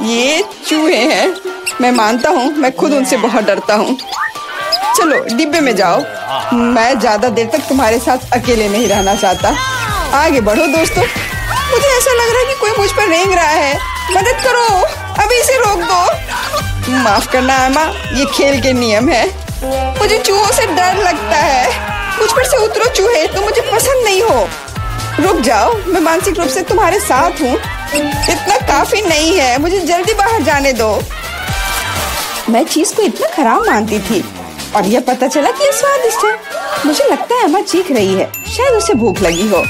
ये चूहे हैं। मैं मानता हूँ, मैं खुद उनसे बहुत डरता हूँ। चलो डिब्बे में जाओ। मैं ज्यादा देर तक तुम्हारे साथ अकेले नहीं रहना चाहता। आगे बढ़ो दोस्तों। मुझे ऐसा लग रहा है कि कोई मुझ पर रेंग रहा है। मदद करो, अभी इसे रोक दो। माफ करना एमा, ये खेल के नियम है। मुझे चूहों से डर लगता है। मुझ पर से उतरो चूहे, तुम मुझे पसंद नहीं हो। रुक जाओ, मैं मानसिक रूप से तुम्हारे साथ हूँ। इतना काफी नहीं है, मुझे जल्दी बाहर जाने दो। मैं चीज को इतना खराब मानती थी और यह पता चला कि ये स्वादिष्ट है। मुझे लगता है एमा चीख रही है, शायद उसे भूख लगी हो।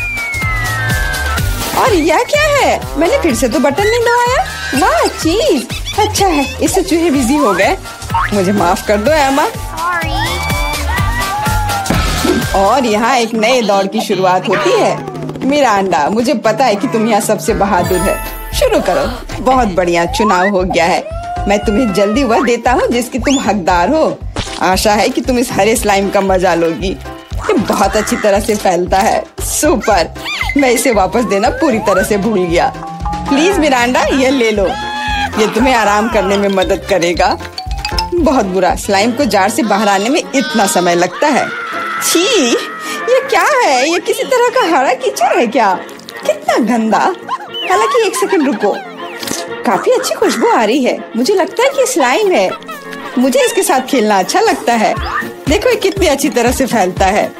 और यह क्या है? मैंने फिर से तो बटन नहीं दबाया। वाह, चीज अच्छा है, इससे चूहे बिजी हो गए। मुझे माफ कर दो एमा। और यहाँ एक नए दौर की शुरुआत होती है। मिरांडा, मुझे पता है कि तुम यहाँ सबसे बहादुर है। शुरू करो। बहुत बढ़िया, चुनाव हो गया है। मैं तुम्हें जल्दी वह देता हूँ जिसकी तुम हकदार हो। आशा है कि तुम इस हरे स्लाइम का मजा लोगी। ये बहुत अच्छी तरह से फैलता है। सुपर, मैं इसे वापस देना पूरी तरह से भूल गया। प्लीज मिरांडा, ये ले लो। ये तुम्हें आराम करने में मदद करेगा। बहुत बुरा, स्लाइम को जार से बाहर आने में इतना समय लगता है। छी, ये क्या है? ये किसी तरह का हरा कीचड़ है क्या? कितना गंदा। हालांकि एक सेकंड रुको, काफी अच्छी खुशबू आ रही है। मुझे लगता है कि स्लाइम है। मुझे इसके साथ खेलना अच्छा लगता है। देखो ये कितनी अच्छी तरह से फैलता है।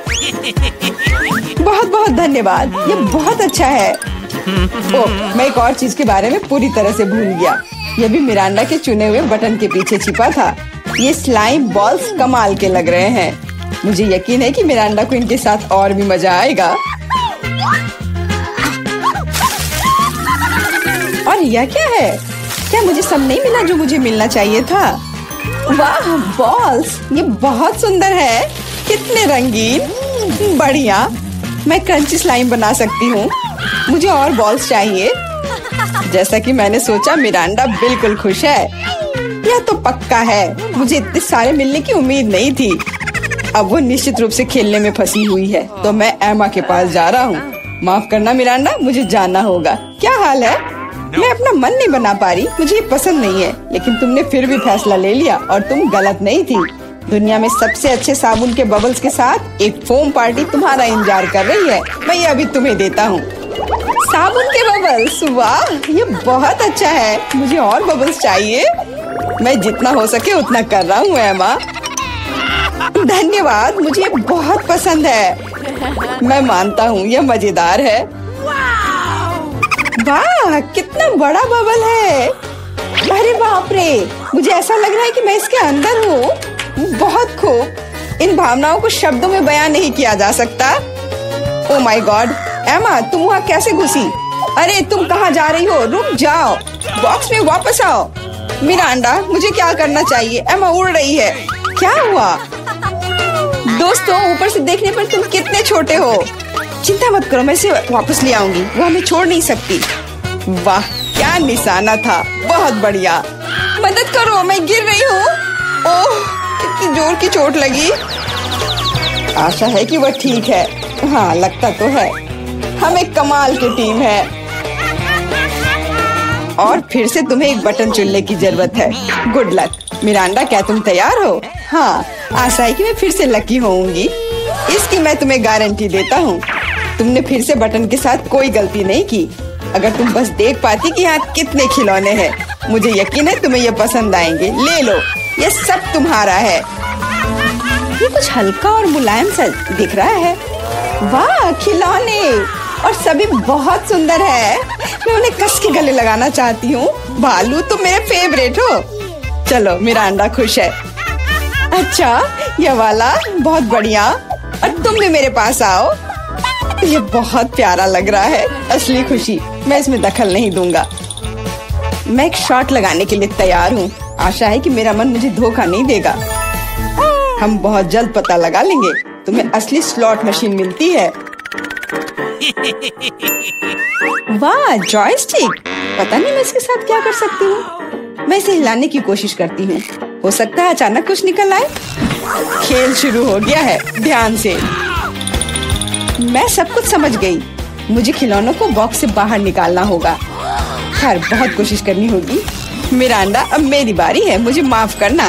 बहुत बहुत धन्यवाद, ये बहुत अच्छा है। ओह, मैं एक और चीज के बारे में पूरी तरह से भूल गया। ये भी मिरांडा के चुने हुए बटन के पीछे छिपा था। ये स्लाइम बॉल्स कमाल के लग रहे हैं। मुझे यकीन है कि मिरांडा को इनके साथ और भी मजा आएगा। और यह क्या है? क्या मुझे सब नहीं मिला जो मुझे मिलना चाहिए था? वाह, बॉल्स, ये बहुत सुंदर है। कितने रंगीन। बढ़िया, मैं क्रंची स्लाइम बना सकती हूँ। मुझे और बॉल्स चाहिए। जैसा कि मैंने सोचा, मिरांडा बिल्कुल खुश है। यह तो पक्का है। मुझे इतने सारे मिलने की उम्मीद नहीं थी। अब वो निश्चित रूप से खेलने में फंसी हुई है, तो मैं एमा के पास जा रहा हूँ। माफ करना मिरांडा, मुझे जाना होगा। क्या हाल है? मैं अपना मन नहीं बना पा रही। मुझे ये पसंद नहीं है, लेकिन तुमने फिर भी फैसला ले लिया और तुम गलत नहीं थी। दुनिया में सबसे अच्छे साबुन के बबल्स के साथ एक फोम पार्टी तुम्हारा इंतजार कर रही है। मैं ये अभी तुम्हें देता हूँ। साबुन के बबल्स, वाह, ये बहुत अच्छा है। मुझे और बबल्स चाहिए। मैं जितना हो सके उतना कर रहा हूँ एमा। धन्यवाद, मुझे बहुत पसंद है। मैं मानता हूँ यह मजेदार है। वाह, कितना बड़ा बबल है। अरे बाप रे, मुझे ऐसा लग रहा है कि मैं इसके अंदर हूँ। बहुत खूब। इन भावनाओं को शब्दों में बयान नहीं किया जा सकता। ओह माय गॉड, एमा, तुम वहाँ कैसे घुसी? अरे तुम कहाँ जा रही हो? रुक जाओ, बॉक्स में वापस आओ। मिरांडा, मुझे क्या करना चाहिए? एमा उड़ रही है। क्या हुआ? दोस्तों, ऊपर से देखने पर तुम कितने छोटे हो। चिंता मत करो, मैं इसे वापस ले आऊंगी। वो हमें छोड़ नहीं सकती। वाह, क्या निशाना था। बहुत बढ़िया। मदद करो, मैं गिर रही हूँ। ओह, कितनी जोर की चोट लगी। आशा है कि वह ठीक है। हाँ, लगता तो है। हम एक कमाल की टीम है। और फिर से तुम्हें एक बटन चुनने की जरूरत है। Good luck. मिरांडा, क्या तुम तैयार हो? हाँ, आशा है कि मैं फिर से लकी होऊंगी। इसकी मैं तुम्हें गारंटी देता हूँ। तुमने फिर से बटन के साथ कोई गलती नहीं की। अगर तुम बस देख पाती कि यहाँ कितने खिलौने हैं, मुझे यकीन है तुम्हें ये पसंद आएंगे। ले लो, ये सब तुम्हारा है। ये कुछ हल्का और मुलायम सा दिख रहा है। वाह, खिलौने, और सभी बहुत सुंदर है। मैं उन्हें कस के गले लगाना चाहती हूँ। भालू, तुम मेरे फेवरेट हो। चलो, मिरांडा खुश है। अच्छा, यह वाला बहुत बढ़िया। और तुम भी मेरे पास आओ। ये बहुत प्यारा लग रहा है। असली खुशी, मैं इसमें दखल नहीं दूंगा। मैं एक शॉट लगाने के लिए तैयार हूँ। आशा है कि मेरा मन मुझे धोखा नहीं देगा। हम बहुत जल्द पता लगा लेंगे। तुम्हें असली स्लॉट मशीन मिलती है। वाह, जॉयस्टिक। पता नहीं मैं इसके साथ क्या कर सकती हूँ। मैं इसे हिलाने की कोशिश करती हूँ। हो सकता है अचानक कुछ निकल आए। खेल शुरू हो गया है। ध्यान से। मैं सब कुछ समझ गई। मुझे खिलौनों को बॉक्स से बाहर निकालना होगा। खैर, बहुत कोशिश करनी होगी। मिरांडा, अब मेरी बारी है। मुझे माफ करना।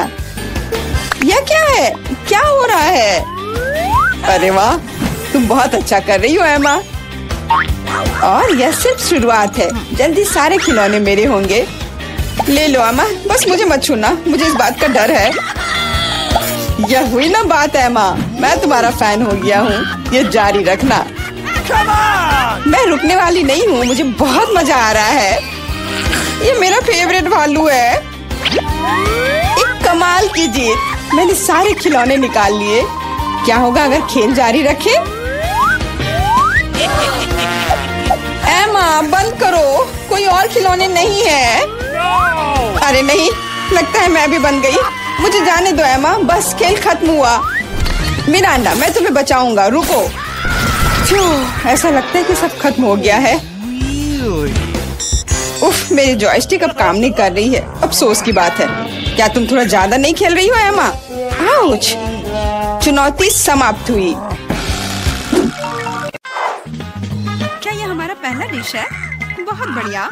यह क्या है? क्या हो रहा है? अरे वाह, तुम बहुत अच्छा कर रही हो एमा। और यह सिर्फ शुरुआत है। जल्दी सारे खिलौने मेरे होंगे। ले लो एमा, बस मुझे मत छूना। मुझे इस बात का डर है। यह हुई ना बात एमा। मैं तुम्हारा फैन हो गया हूँ। ये जारी रखना। मैं रुकने वाली नहीं हूँ। मुझे बहुत मजा आ रहा है। ये मेरा फेवरेट भालू है। एक कमाल की जीत। मैंने सारे खिलौने निकाल लिए। क्या होगा अगर खेल जारी रखे? एमा, बंद करो। कोई और खिलौने नहीं है। अरे नहीं, लगता है मैं भी बन गई। मुझे जाने दो एमा, बस खेल खत्म हुआ। मिरांडा, मैं तुम्हें बचाऊंगा। रुको। ऐसा लगता है कि सब खत्म हो गया है। उफ, मेरी जॉयस्टिक अब काम नहीं कर रही है। अफसोस की बात है। क्या तुम थोड़ा ज्यादा नहीं खेल रही हो एमा? आउच। चुनौती समाप्त हुई। क्या ये हमारा पहला डिश है? बहुत बढ़िया।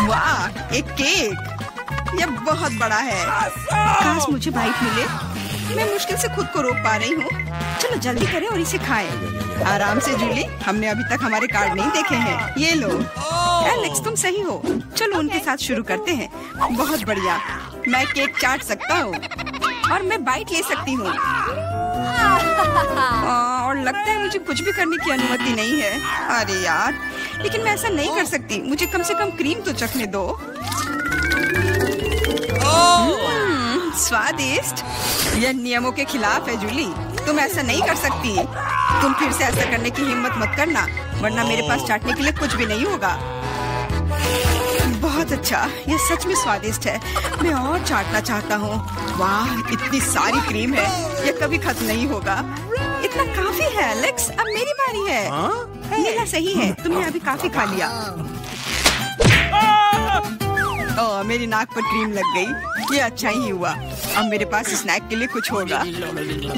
वाह, एक केक। यह बहुत बड़ा है। काश मुझे बाइट मिले। मैं मुश्किल से खुद को रोक पा रही हूँ। चलो जल्दी करें और इसे खाएं। आराम से जूली, हमने अभी तक हमारे कार्ड नहीं देखे हैं। ये लो। एलेक्स, तुम सही हो। चलो उनके साथ शुरू करते हैं। बहुत बढ़िया। मैं केक चाट सकता हूँ और मैं बाइट ले सकती हूँ। और लगता है मुझे कुछ भी करने की अनुमति नहीं है। अरे यार, लेकिन मैं ऐसा नहीं कर सकती। मुझे कम से कम क्रीम तो चखने दो। स्वादिष्ट। यह नियमों के खिलाफ है जूली। तुम ऐसा नहीं कर सकती। तुम फिर से ऐसा करने की हिम्मत मत करना, वरना मेरे पास चाटने के लिए कुछ भी नहीं होगा। बहुत अच्छा, यह सच में स्वादिष्ट है। मैं और चाटना चाहता हूँ। वाह, इतनी सारी क्रीम है। यह कभी खत्म नहीं होगा। इतना काफी है एलेक्स। अब मेरी बारी है। ये सही है, तुमने अभी काफी खा लिया। ओह, मेरी नाक पर क्रीम लग गई। ये अच्छा ही हुआ। अब मेरे पास स्नैक के लिए कुछ होगा।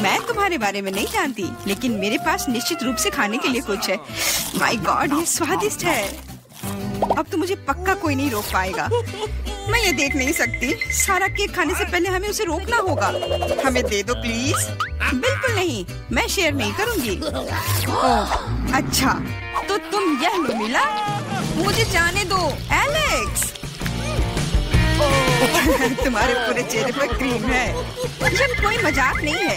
मैं तुम्हारे बारे में नहीं जानती, लेकिन मेरे पास निश्चित रूप से खाने के लिए कुछ है। माय गॉड, ये स्वादिष्ट है। अब तो मुझे पक्का कोई नहीं रोक पाएगा। मैं ये देख नहीं सकती। सारा केक खाने से पहले हमें उसे रोकना होगा। हमें दे दो प्लीज। बिल्कुल नहीं, मैं शेयर नहीं करूंगी। ओह, अच्छा, तो तुम यह लो मिला। मुझे जाने दो एलेक्स। तुम्हारे पूरे चेहरे पर क्रीम है। यह कोई मजाक नहीं है।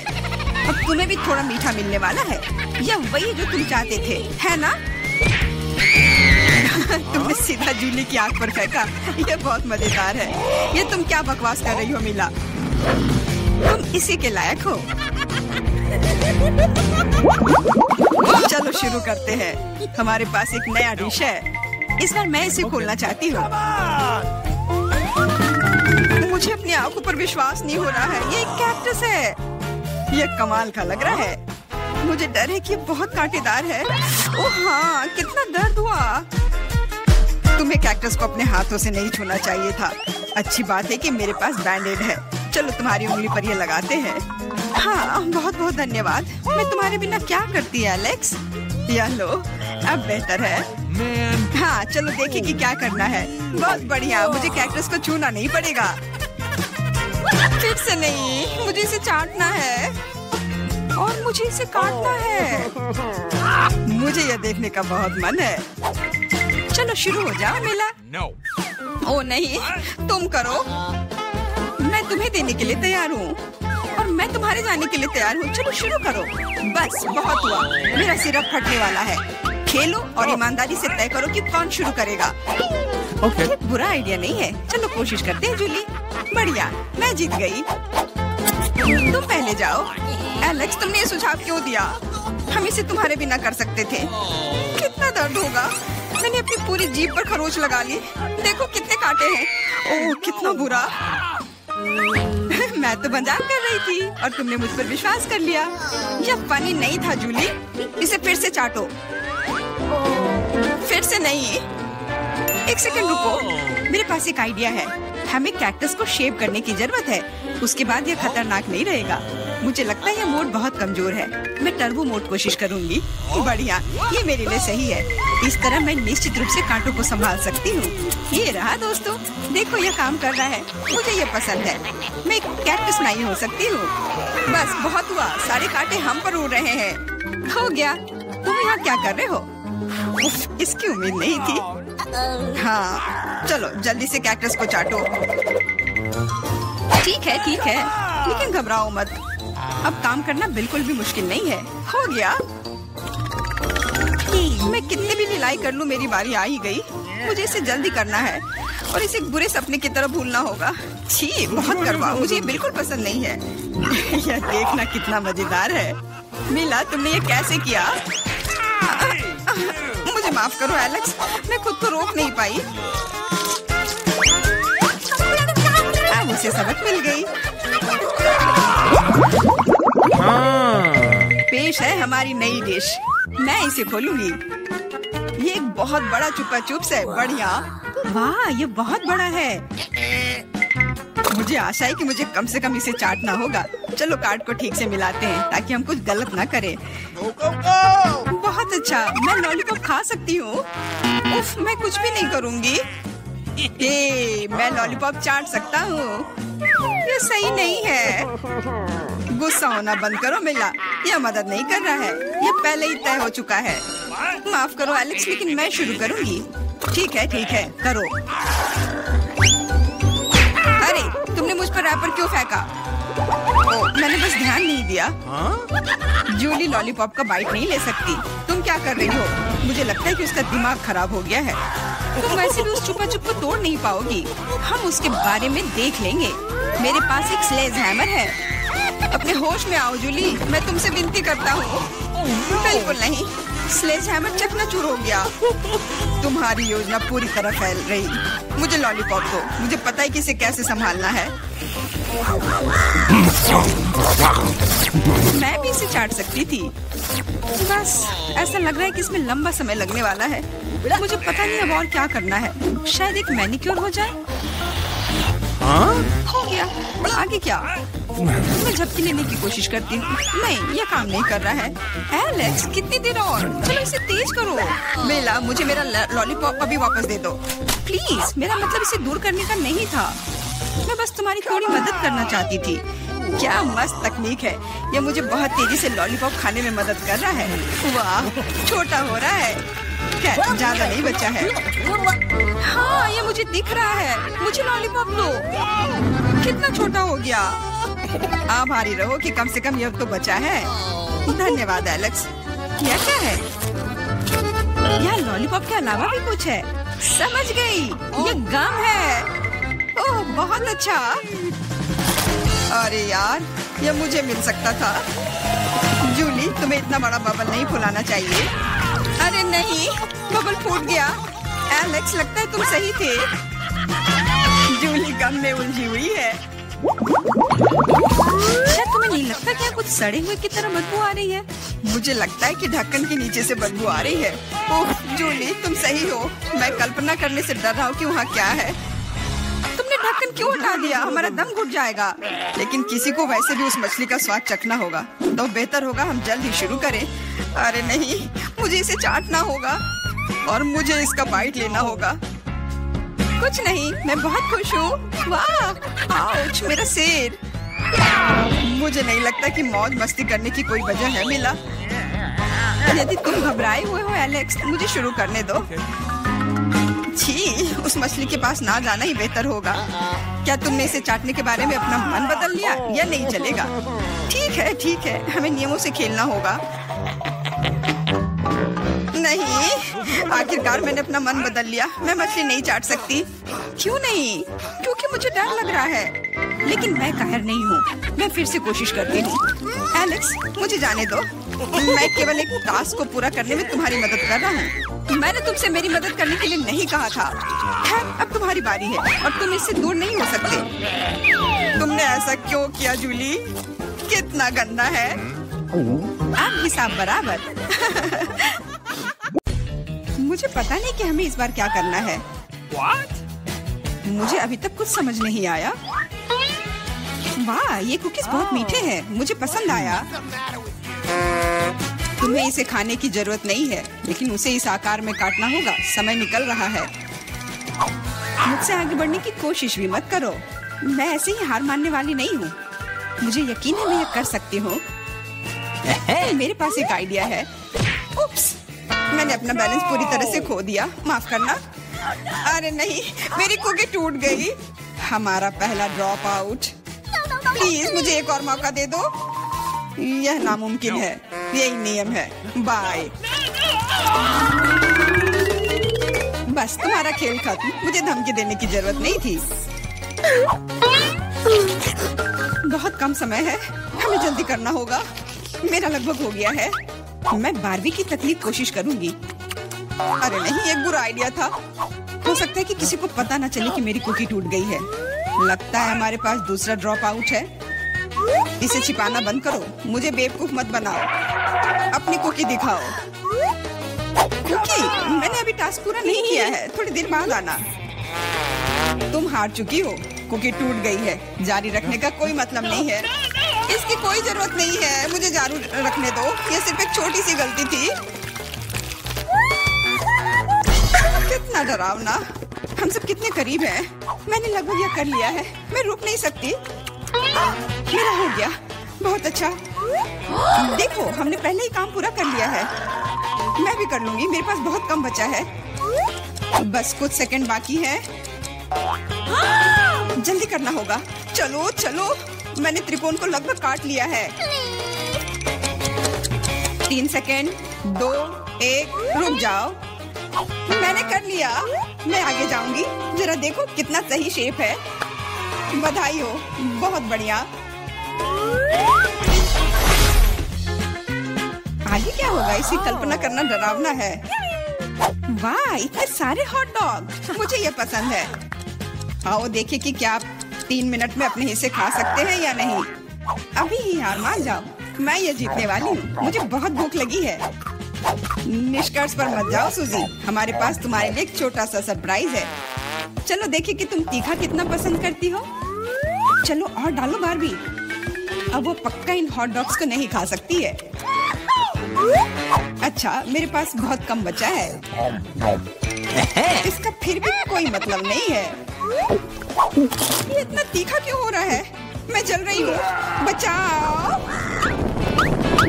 अब तुम्हें भी थोड़ा मीठा मिलने वाला है। यह वही जो तुम चाहते थे, है ना? तुमने सीधा जूली की आंख पर फेंका। यह बहुत मजेदार है। ये तुम क्या बकवास कर रही हो मिला? तुम इसी के लायक हो। चलो शुरू करते हैं। हमारे पास एक नया डिश है। इस बार मैं इसे खोलना चाहती हूँ। मुझे अपनी आंखों पर विश्वास नहीं हो रहा है। ये एक कैक्टस है। यह कमाल का लग रहा है। मुझे डर है कि ये बहुत कांटेदार है। ओह हाँ, कितना दर्द हुआ। तुम्हें कैक्टस को अपने हाथों से नहीं छूना चाहिए था। अच्छी बात है कि मेरे पास बैंडेड है। चलो तुम्हारी उंगली पर ये लगाते हैं। हाँ, बहुत बहुत धन्यवाद। मैं तुम्हारे बिना क्या करती है एलेक्स? यह लो, अब बेहतर है। हाँ, चलो देखें कि क्या करना है। बहुत बढ़िया, मुझे कैक्टस को छूना नहीं पड़ेगा। फिर से नहीं, मुझे इसे चाटना है और मुझे इसे काटना है। मुझे यह देखने का बहुत मन है। चलो शुरू हो जाओ मिला। ओ नहीं, तुम करो। मैं तुम्हें देने के लिए तैयार हूँ और मैं तुम्हारे जाने के लिए तैयार हूँ। चलो शुरू करो। बस बहुत हुआ। मेरा सिरप फटने वाला है। खेलो और ईमानदारी से तय करो कि कौन शुरू करेगा। ये बुरा आइडिया नहीं है। चलो कोशिश करते हैं जूली। बढ़िया, मैं जीत गई। तुम पहले जाओ। एलेक्स, तुमने ये सुझाव क्यों दिया? हम इसे तुम्हारे बिना कर सकते थे। कितना दर्द होगा। मैंने अपनी पूरी जीभ पर खरोच लगा ली। देखो कितने कांटे हैं। ओह कितना बुरा। मैं तो मजाक कर रही थी और तुमने मुझ पर विश्वास कर लिया। यह फनी नहीं था जूली। इसे फिर से चाटो। फिर से नहीं। एक सेकंड रुको, मेरे पास एक आइडिया है। हमें कैक्टस को शेप करने की जरूरत है। उसके बाद यह खतरनाक नहीं रहेगा। मुझे लगता है यह मोड बहुत कमजोर है। मैं टर्बो मोड कोशिश करूंगी। बढ़िया, ये मेरे लिए सही है। इस तरह मैं निश्चित रूप से कांटों को संभाल सकती हूँ। ये रहा दोस्तों, देखो यह काम कर रहा है। मुझे ये पसंद है। मैं एक कैक्टस नहीं हो सकती हूँ। बस बहुत हुआ, सारे कांटे हम पर उड़ रहे हैं। हो गया। तुम यहाँ क्या कर रहे हो? उफ, इसकी उम्मीद नहीं थी। हाँ चलो जल्दी से कैक्टस को चाटो। ठीक है, लेकिन घबराओ मत। अब काम करना बिल्कुल भी मुश्किल नहीं है। हो गया। मैं कितने भी ढिलाई कर लूं, मेरी बारी आ ही गई। मुझे इसे जल्दी करना है और इसे एक बुरे सपने की तरह भूलना होगा। छी, बहुत कड़वा। मुझे ये बिल्कुल पसंद नहीं है। यह देखना कितना मजेदार है। मिला, तुमने ये कैसे किया? मुझे माफ करो एलेक्स, मैं खुद को रोक नहीं पाई। अब उसे सबक मिल गई। पेश है हमारी नई डिश। मैं इसे खोलूंगी। ये एक बहुत बड़ा चुपा चुप्स है। बढ़िया। वाह, ये बहुत बड़ा है। मुझे आशा है कि मुझे कम से कम इसे चाटना होगा। चलो कार्ड को ठीक से मिलाते हैं ताकि हम कुछ गलत ना करें। बहुत अच्छा, मैं लॉलीपॉप खा सकती हूँ। उफ, मैं कुछ भी नहीं करूँगी। मैं लॉलीपॉप चाट सकता हूँ। ये सही नहीं है। गुस्सा होना बंद करो मिला। यह मदद नहीं कर रहा है। यह पहले ही तय हो चुका है। माफ करो एलेक्स, लेकिन मैं शुरू करूँगी। ठीक है, करो। अरे, तुमने मुझ पर रैपर क्यों फेंका? मैंने बस ध्यान नहीं दिया। जूली लॉलीपॉप का बाइट नहीं ले सकती। तुम क्या कर रही हो? मुझे लगता है कि उसका दिमाग खराब हो गया है। तुम वैसे भी उस चुपा चुप को तोड़ नहीं पाओगी। हम उसके बारे में देख लेंगे। मेरे पास एक स्लेज हैमर है। अपने होश में आओ जूली, मैं तुमसे विनती करता हूँ। बिल्कुल नहीं, स्लेज हैमर चकनाचूर हो गया। तुम्हारी योजना पूरी तरह फैल रही। मुझे लॉलीपॉप दो। मुझे पता है कि इसे कैसे संभालना है। मैं भी इसे चाट सकती थी। बस ऐसा लग रहा है कि इसमें लंबा समय लगने वाला है। मुझे पता नहीं अब और क्या करना है। शायद एक मैनिक्योर हो जाए। हो गया। आगे क्या? मैं झपकी लेने की कोशिश करती हूँ। नहीं, यह काम नहीं कर रहा है। एलेक्स, कितनी देर और? चलो इसे तेज करो। बेला, मुझे मेरा लॉलीपॉप अभी वापस दे दो प्लीज। मेरा मतलब इसे दूर करने का नहीं था। मैं बस तुम्हारी थोड़ी मदद करना चाहती थी। क्या मस्त तकनीक है। यह मुझे बहुत तेजी से लॉलीपॉप खाने में मदद कर रहा है। वाह, छोटा हो रहा है। क्या ज्यादा नहीं बचा है? हाँ, ये मुझे दिख रहा है। मुझे लॉलीपॉप दो। कितना छोटा हो गया। आभारी रहो कि कम से कम यह तो बचा है। धन्यवाद एलेक्स। यह क्या है? यह लॉलीपॉप के अलावा भी कुछ है। समझ गई, ये गम है। ओह, बहुत अच्छा। अरे यार, यह मुझे मिल सकता था। जूली, तुम्हें इतना बड़ा बबल नहीं फुलाना चाहिए। अरे नहीं, बबल फूट गया। एलेक्स, लगता है तुम सही थे। जूली गम में उलझी हुई है। शायद तुम्हें नहीं लगता कि कुछ सड़े हुए की तरह बदबू आ रही है? मुझे लगता है कि ढक्कन के नीचे से बदबू आ रही है। ओह जूली, तुम सही हो। मैं कल्पना करने से डर रहा हूँ कि वहाँ क्या है। तुमने ढक्कन क्यों हटा दिया? हमारा दम घुट जाएगा। लेकिन किसी को वैसे भी उस मछली का स्वाद चखना होगा, तो बेहतर होगा हम जल्द ही शुरू करें। अरे नहीं, मुझे इसे चाटना होगा और मुझे इसका बाइट लेना होगा। कुछ नहीं, मैं बहुत खुश हूँ। वाह, आउच, मेरा सिर। मुझे नहीं लगता कि मौज मस्ती करने की कोई वजह है मिला। यदि तुम घबराए हुए हो एलेक्स, मुझे शुरू करने दो। छी, उस मछली के पास ना जाना ही बेहतर होगा। क्या तुमने इसे चाटने के बारे में अपना मन बदल लिया? या नहीं चलेगा? ठीक है, हमें नियमों से खेलना होगा। नहीं, आखिरकार मैंने अपना मन बदल लिया। मैं मछली नहीं चाट सकती। क्यों नहीं? क्योंकि मुझे डर लग रहा है। लेकिन मैं कायर नहीं हूँ। मैं फिर से कोशिश करती हूँ। एलेक्स, मुझे जाने दो। मैं केवल एक टास्क को पूरा करने में तुम्हारी मदद कर रहा हूँ। मैंने तुमसे मेरी मदद करने के लिए नहीं कहा था। खैर, अब तुम्हारी बारी है और तुम इससे दूर नहीं हो सकते। तुमने ऐसा क्यों किया जूली? कितना गंदा है। अब हिसाब बराबर। मुझे पता नहीं कि हमें इस बार क्या करना है। मुझे अभी तक कुछ समझ नहीं आया। वाह, ये कुकीज बहुत मीठे हैं। मुझे पसंद आया। तुम्हें इसे खाने की जरूरत नहीं है, लेकिन उसे इस आकार में काटना होगा। समय निकल रहा है। मुझसे आगे बढ़ने की कोशिश भी मत करो। मैं ऐसे ही हार मानने वाली नहीं हूँ। मुझे यकीन है मैं ये कर सकती हूँ। मेरे पास एक आइडिया है। उप्स, मैंने अपना बैलेंस पूरी तरह से खो दिया। माफ करना। अरे नहीं, मेरी कुकी टूट गई। हमारा पहला ड्रॉप आउट। प्लीज मुझे एक और मौका दे दो। यह नामुमकिन है। यही नियम है। बाय। बस, तुम्हारा खेल खत्म। मुझे धमकी देने की जरूरत नहीं थी। बहुत कम समय है। हमें जल्दी करना होगा। मेरा लगभग हो गया है। मैं बारबी की तकलीफ कोशिश करूंगी। अरे नहीं, एक बुरा आइडिया था। हो सकता है कि किसी को पता न चले कि मेरी कुकी टूट गई है। लगता है हमारे पास दूसरा ड्रॉप आउट है। इसे छिपाना बंद करो। मुझे बेवकूफ मत बनाओ। अपनी कुकी दिखाओ। कुकी, मैंने अभी टास्क पूरा नहीं किया है। थोड़ी देर बाद आना। तुम हार चुकी हो। कुकी टूट गई है। जारी रखने का कोई मतलब नहीं है। इसकी कोई जरूरत नहीं है। मुझे जारी रखने दो। ये सिर्फ एक छोटी सी गलती थी। कितना डरावना। हम सब कितने करीब हैं। मैंने लगभग यह कर लिया है। मैं रुक नहीं सकती। मेरा हो गया। बहुत अच्छा। देखो, हमने पहले ही काम पूरा कर लिया है। मैं भी कर लूंगी। मेरे पास बहुत कम बचा है। बस कुछ सेकंड बाकी है। जल्दी करना होगा। चलो चलो। मैंने त्रिकोण को लगभग काट लिया है। 3 सेकंड, 2, 1, रुक जाओ। मैंने कर लिया। मैं आगे जाऊंगी। जरा देखो कितना सही शेप है। बधाई हो। बहुत बढ़िया। आगे क्या होगा, इसकी कल्पना करना डरावना है। वाह, इतने सारे हॉट डॉग। मुझे ये पसंद है। आओ देखिए कि क्या आप 3 मिनट में अपने हिस्से खा सकते हैं या नहीं। अभी ही हार मान जाओ। मैं ये जीतने वाली हूँ। मुझे बहुत भूख लगी है। निष्कर्ष पर मत जाओ सूजी। हमारे पास तुम्हारे लिए एक छोटा सा सरप्राइज है। चलो देखिए कि तुम तीखा कितना पसंद करती हो। चलो और डालो बारबी। अब वो पक्का इन हॉट डॉग्स को नहीं खा सकती है। अच्छा, मेरे पास बहुत कम बचा है। इसका फिर भी कोई मतलब नहीं है। ये इतना तीखा क्यों हो रहा है? मैं जल रही हूँ। बचाओ।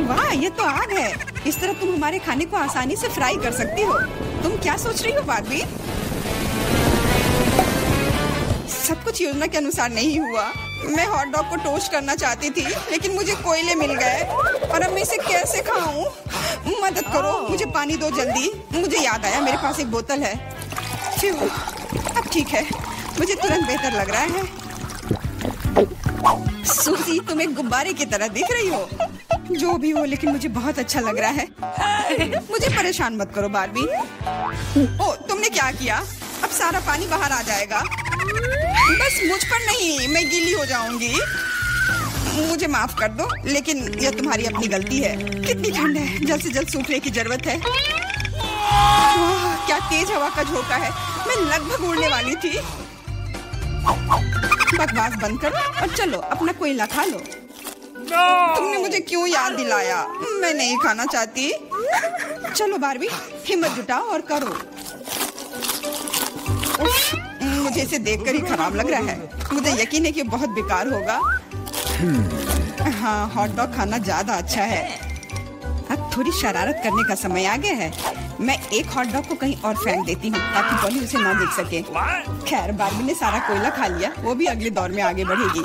वाह, ये तो आग है। इस तरह तुम हमारे खाने को आसानी से फ्राई कर सकती हो। तुम क्या सोच रही हो बारबी? सब कुछ योजना के अनुसार नहीं हुआ। मैं हॉट डॉग को टोस्ट करना चाहती थी, लेकिन मुझे कोयले मिल गए और अब मैं इसे कैसे खाऊं? मदद करो, मुझे पानी दो जल्दी। मुझे याद आया मेरे पास एक बोतल है। अब ठीक है, मुझे तुरंत बेहतर लग रहा है। सूजी, तुम एक गुब्बारे की तरह दिख रही हो। जो भी हो, लेकिन मुझे बहुत अच्छा लग रहा है। मुझे परेशान मत करो बारबी। ओ, तुमने क्या किया? अब सारा पानी बाहर आ जाएगा। बस मुझ पर नहीं, मैं गीली हो जाऊंगी। मुझे माफ कर दो, लेकिन यह तुम्हारी अपनी गलती है। कितनी ठंड है। जल्द से जल्द सूखने की जरूरत है। क्या तेज हवा का झोंका है। मैं लगभग उड़ने वाली थी। बकवास बंद करो और चलो अपना कोयला खा लो। तुमने मुझे क्यों याद दिलाया? मैं नहीं खाना चाहती। चलो बारबी, हिम्मत जुटाओ और करो। मुझे इसे देखकर ही खराब लग रहा है। मुझे यकीन है कि बहुत बेकार होगा। हाँ, हॉट डॉग खाना ज्यादा अच्छा है। अब थोड़ी शरारत करने का समय आ गया है। मैं एक हॉट डॉग को कहीं और फेंक देती हूँ ताकि पॉली उसे ना देख सके। खैर, बारबी ने सारा कोयला खा लिया। वो भी अगले दौर में आगे बढ़ेगी।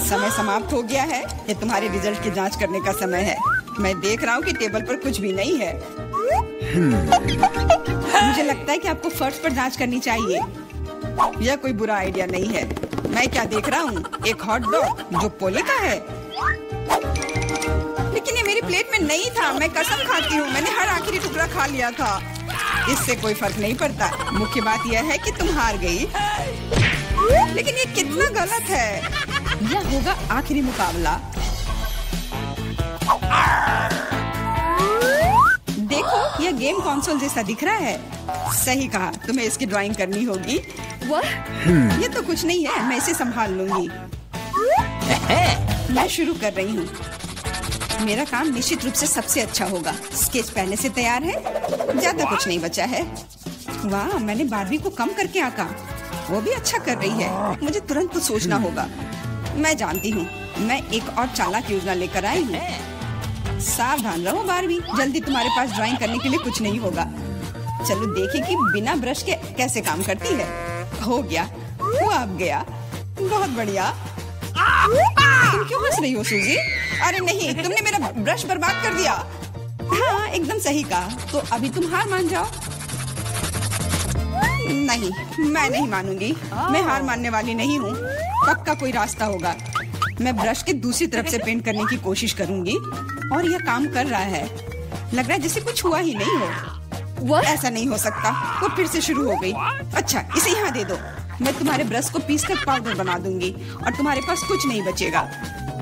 समय समाप्त हो गया है। ये तुम्हारे रिजल्ट की जांच करने का समय है। मैं देख रहा हूँ कि टेबल पर कुछ भी नहीं है। मुझे लगता है कि आपको फर्श पर जांच करनी चाहिए। यह कोई बुरा आइडिया नहीं है। मैं क्या देख रहा हूँ? एक हॉट डॉग जो पोले का है। लेकिन ये प्लेट में नहीं था। मैं कसम खाती हूँ, मैंने हर आखिरी टुकड़ा खा लिया था। इससे कोई फर्क नहीं पड़ता। मुख्य बात यह है कि तुम हार गई। लेकिन ये कितना गलत है। यह होगा आखिरी मुकाबला। देखो, यह गेम कंसोल जैसा दिख रहा है। सही कहा, तुम्हें इसकी ड्राइंग करनी होगी। ये तो कुछ नहीं है, मैं इसे संभाल लूंगी। मैं शुरू कर रही हूँ। मेरा काम निश्चित रूप से सबसे अच्छा होगा। स्केच पहले से तैयार है, ज्यादा कुछ नहीं बचा है। वाह, मैंने बारबी को कम करके आंका। वो भी अच्छा कर रही है। मुझे तुरंत कुछ सोचना होगा। मैं जानती हूँ, मैं एक और चालाक योजना लेकर आई हूँ। सावधान रहो बारबी, जल्दी तुम्हारे पास ड्राइंग करने के लिए कुछ नहीं होगा। चलो देखें कि बिना ब्रश के कैसे काम करती है। हो गया, वो अब गया। बहुत बढ़िया। तुम क्यों हंस रही हो सूजी? अरे नहीं, तुमने मेरा ब्रश बर्बाद कर दिया। हाँ, एकदम सही कहा। तो अभी तुम हार मान जाओ। नहीं, मैं नहीं मानूंगी। मैं हार मानने वाली नहीं हूँ। पक्का कोई रास्ता होगा। मैं ब्रश के दूसरी तरफ से पेंट करने की कोशिश करूंगी और यह काम कर रहा है। लग रहा है जैसे कुछ हुआ ही नहीं हो। ऐसा नहीं हो सकता। वो फिर से शुरू हो गई। अच्छा, इसे यहाँ दे दो। मैं तुम्हारे ब्रश को पीसकर पाउडर बना दूंगी और तुम्हारे पास कुछ नहीं बचेगा।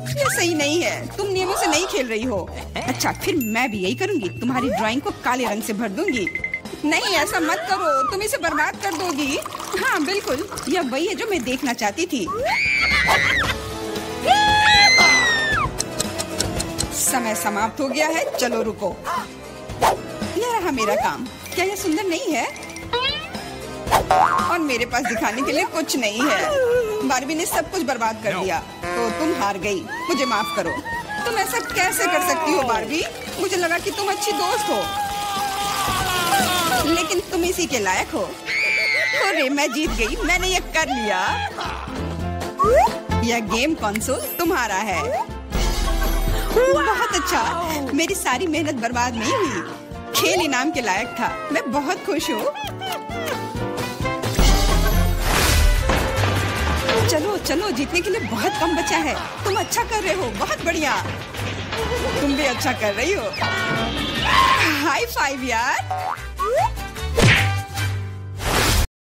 ये सही नहीं है। तुम नियमों से नहीं खेल रही हो। अच्छा, फिर मैं भी यही करूंगी। तुम्हारी ड्राइंग को काले रंग से भर दूंगी। नहीं, ऐसा मत करो, तुम इसे बर्बाद कर दोगी। हाँ बिल्कुल, यह वही है जो मैं देखना चाहती थी। समय समाप्त हो गया है। चलो रुको। यह रहा मेरा काम। क्या यह सुंदर नहीं है? और मेरे पास दिखाने के लिए कुछ नहीं है। बारबी ने सब कुछ बर्बाद कर दिया। तो तुम हार गई। मुझे माफ करो। तुम ऐसा कैसे कर सकती हो बारबी? मुझे लगा कि तुम अच्छी दोस्त हो, लेकिन तुम इसी के लायक हो। अरे मैं जीत गई। मैंने ये कर लिया। यह गेम कंसोल तुम्हारा है। बहुत अच्छा। मेरी सारी मेहनत बर्बाद नहीं हुई। खेल इनाम के लायक था। मैं बहुत खुश हूँ। चलो चलो, जीतने के लिए बहुत कम बचा है। तुम अच्छा कर रहे हो। बहुत बढ़िया। तुम भी अच्छा कर रही हो। हाई फाइव यार।